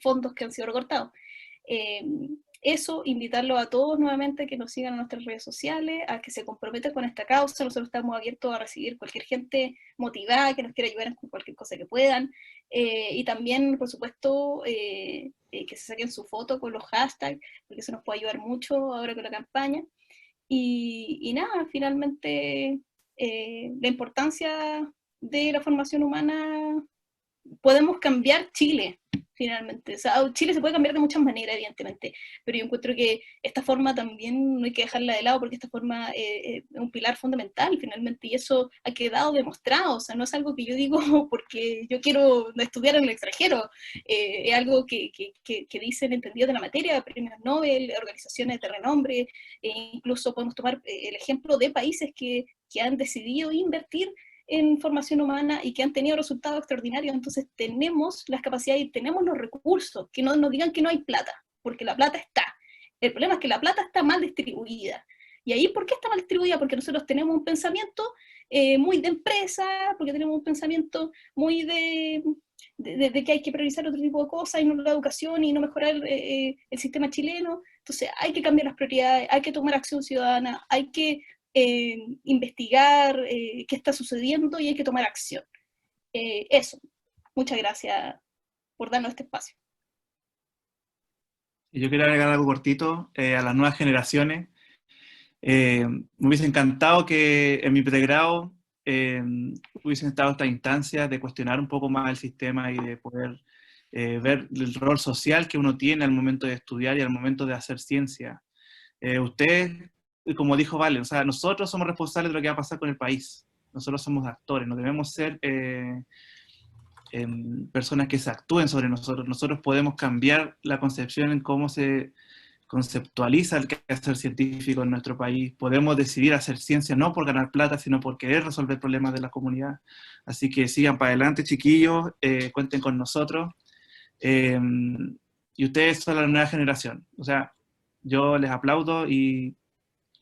D: fondos que han sido recortados. Eso, invitarlo a todos nuevamente que nos sigan en nuestras redes sociales, a que se comprometan con esta causa. Nosotros estamos abiertos a recibir cualquier gente motivada que nos quiera ayudar con cualquier cosa que puedan, y también, por supuesto, que se saquen su foto con los hashtags, porque eso nos puede ayudar mucho ahora con la campaña. Y nada, finalmente, la importancia de la formación humana. Podemos cambiar Chile, finalmente. O sea, Chile se puede cambiar de muchas maneras, evidentemente, pero yo encuentro que esta forma también no hay que dejarla de lado, porque esta forma es un pilar fundamental, finalmente, y eso ha quedado demostrado. O sea, no es algo que yo digo porque yo quiero estudiar en el extranjero, es algo que dicen entendidos de la materia, premios Nobel, organizaciones de renombre, incluso podemos tomar el ejemplo de países que han decidido invertir en formación humana y que han tenido resultados extraordinarios. Entonces tenemos las capacidades y tenemos los recursos, que no nos digan que no hay plata, porque la plata está. El problema es que la plata está mal distribuida. ¿Y ahí por qué está mal distribuida? Porque nosotros tenemos un pensamiento muy de empresa, porque tenemos un pensamiento muy de que hay que priorizar otro tipo de cosas y no la educación y no mejorar el sistema chileno. Entonces hay que cambiar las prioridades, hay que tomar acción ciudadana, hay que investigar qué está sucediendo y hay que tomar acción. Eso. Muchas gracias por darnos este espacio.
C: Yo quería agregar algo cortito a las nuevas generaciones. Me hubiese encantado que en mi pregrado hubiesen estado estas instancias de cuestionar un poco más el sistema y de poder ver el rol social que uno tiene al momento de estudiar y al momento de hacer ciencia. Ustedes, como dijo Valen, o sea, nosotros somos responsables de lo que va a pasar con el país. Nosotros somos actores, no debemos ser personas que se actúen sobre nosotros. Nosotros podemos cambiar la concepción en cómo se conceptualiza el quehacer científico en nuestro país. Podemos decidir hacer ciencia no por ganar plata, sino por querer resolver problemas de la comunidad. Así que sigan para adelante, chiquillos, cuenten con nosotros. Y ustedes son la nueva generación. O sea, yo les aplaudo y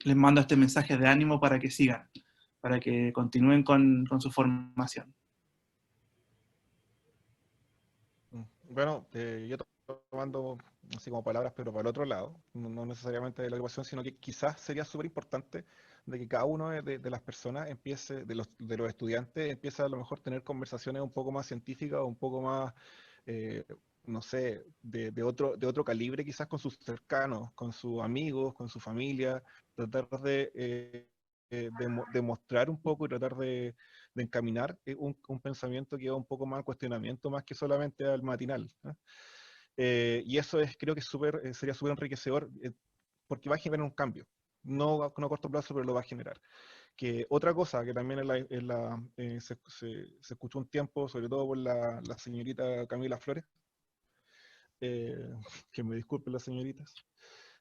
C: les mando este mensaje de ánimo para que sigan, para que continúen con su formación.
E: Bueno, yo tomando así como palabras, pero para el otro lado, no necesariamente de la educación, sino que quizás sería súper importante de que cada uno de las personas empiece, de los estudiantes, empiece a lo mejor tener conversaciones un poco más científicas o un poco más, eh, no sé, de otro calibre quizás con sus cercanos, con sus amigos, con su familia, tratar de mostrar un poco y tratar de encaminar un pensamiento que va un poco más al cuestionamiento, más que solamente al matinal, ¿no? Y eso creo que sería súper enriquecedor, porque va a generar un cambio. No a corto plazo, pero lo va a generar. Que otra cosa que también se escuchó un tiempo, sobre todo por la señorita Camila Flores, que me disculpen las señoritas,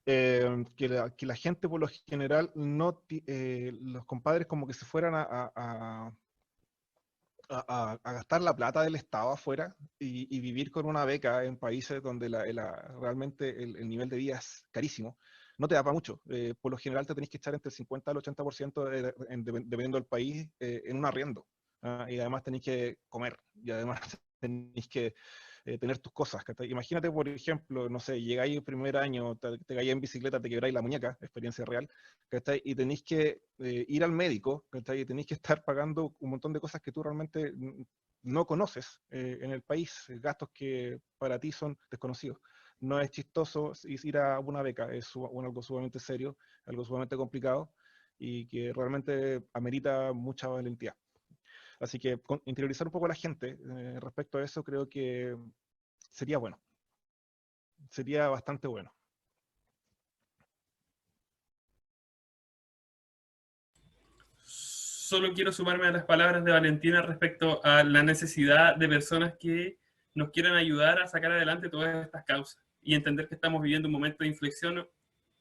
E: que la gente por lo general, los compadres como que se fueran a gastar la plata del Estado afuera y vivir con una beca en países donde realmente el nivel de vida es carísimo, no te da para mucho. Por lo general te tenés que echar entre el 50 al 80%, dependiendo del país, en un arriendo. Y además tenéis que comer, y además tenéis que tener tus cosas. Imagínate, por ejemplo, no sé, llegáis el primer año, te caís en bicicleta, te quebráis la muñeca, experiencia real, y tenéis que ir al médico, y tenéis que estar pagando un montón de cosas que tú realmente no conoces en el país, gastos que para ti son desconocidos. No es chistoso ir a una beca, es algo sumamente serio, algo sumamente complicado y que realmente amerita mucha valentía. Así que interiorizar un poco a la gente respecto a eso creo que sería bueno. Sería bastante bueno.
F: Solo quiero sumarme a las palabras de Valentina respecto a la necesidad de personas que nos quieran ayudar a sacar adelante todas estas causas y entender que estamos viviendo un momento de inflexión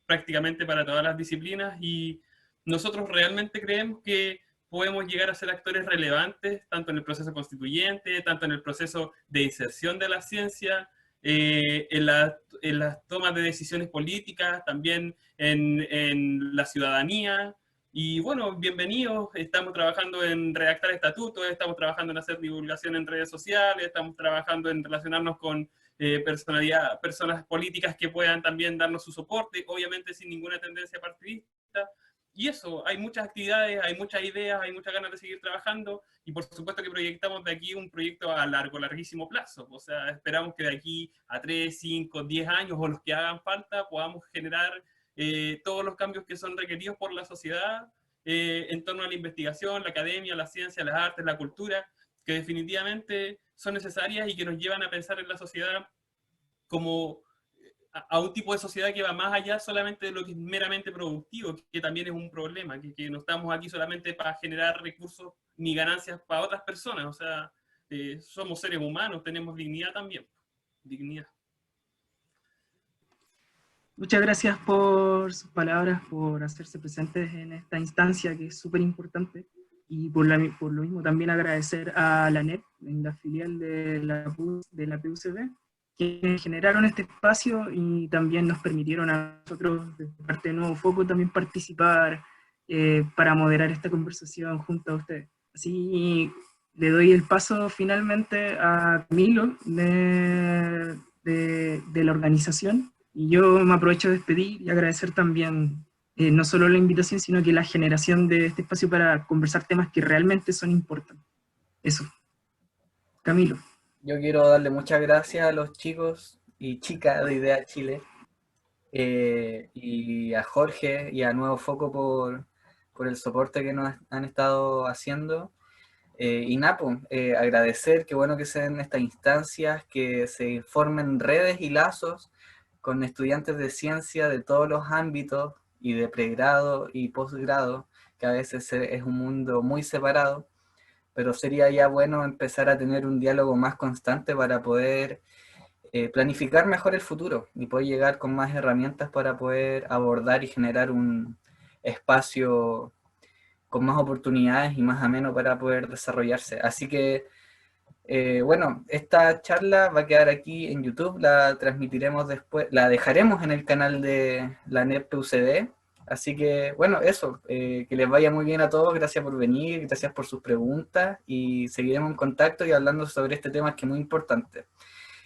F: prácticamente para todas las disciplinas y nosotros realmente creemos que podemos llegar a ser actores relevantes tanto en el proceso constituyente, tanto en el proceso de inserción de la ciencia, en las tomas de decisiones políticas, también en la ciudadanía. Y bueno, bienvenidos, estamos trabajando en redactar estatutos, estamos trabajando en hacer divulgación en redes sociales, estamos trabajando en relacionarnos con personas políticas que puedan también darnos su soporte, obviamente sin ninguna tendencia partidista. Y eso, hay muchas actividades, hay muchas ideas, hay muchas ganas de seguir trabajando y por supuesto que proyectamos de aquí un proyecto a larguísimo plazo. O sea, esperamos que de aquí a 3, 5, 10 años o los que hagan falta podamos generar todos los cambios que son requeridos por la sociedad en torno a la investigación, la academia, la ciencia, las artes, la cultura, que definitivamente son necesarias y que nos llevan a pensar en la sociedad como a un tipo de sociedad que va más allá solamente de lo que es meramente productivo, que también es un problema, que no estamos aquí solamente para generar recursos ni ganancias para otras personas, o sea, somos seres humanos, tenemos dignidad también, dignidad.
B: Muchas gracias por sus palabras, por hacerse presentes en esta instancia que es súper importante. Y por lo mismo también agradecer a la NEP, en la filial de la PUCB, que generaron este espacio y también nos permitieron a nosotros, de parte de Nuevo Foco, también participar para moderar esta conversación junto a ustedes. Así le doy el paso finalmente a Camilo de la organización. Y yo me aprovecho de despedir y agradecer también no solo la invitación, sino que la generación de este espacio para conversar temas que realmente son importantes. Eso. Camilo.
A: Yo quiero darle muchas gracias a los chicos y chicas de IDEA Chile y a Jorge y a Nuevo Foco por el soporte que nos han estado haciendo. Y Napo, agradecer, qué bueno que se den estas instancias, que se formen redes y lazos con estudiantes de ciencia de todos los ámbitos y de pregrado y posgrado, que a veces es un mundo muy separado, pero sería ya bueno empezar a tener un diálogo más constante para poder planificar mejor el futuro y poder llegar con más herramientas para poder abordar y generar un espacio con más oportunidades y más ameno para poder desarrollarse. Así que bueno, esta charla va a quedar aquí en YouTube, la transmitiremos después, la dejaremos en el canal de la NEP PUCB, así que bueno, eso, que les vaya muy bien a todos, gracias por venir, gracias por sus preguntas y seguiremos en contacto y hablando sobre este tema que es muy importante.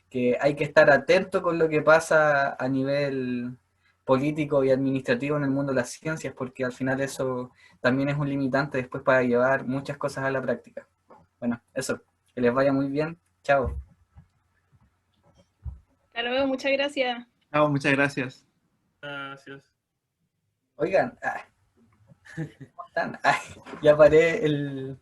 A: que hay que estar atento con lo que pasa a nivel político y administrativo en el mundo de las ciencias, porque al final eso también es un limitante después para llevar muchas cosas a la práctica. Bueno, eso, que les vaya muy bien, chao.
D: Hasta luego, muchas gracias.
C: Chao, muchas gracias.
F: Gracias.
A: Oigan, ¿cómo están? Ya paré el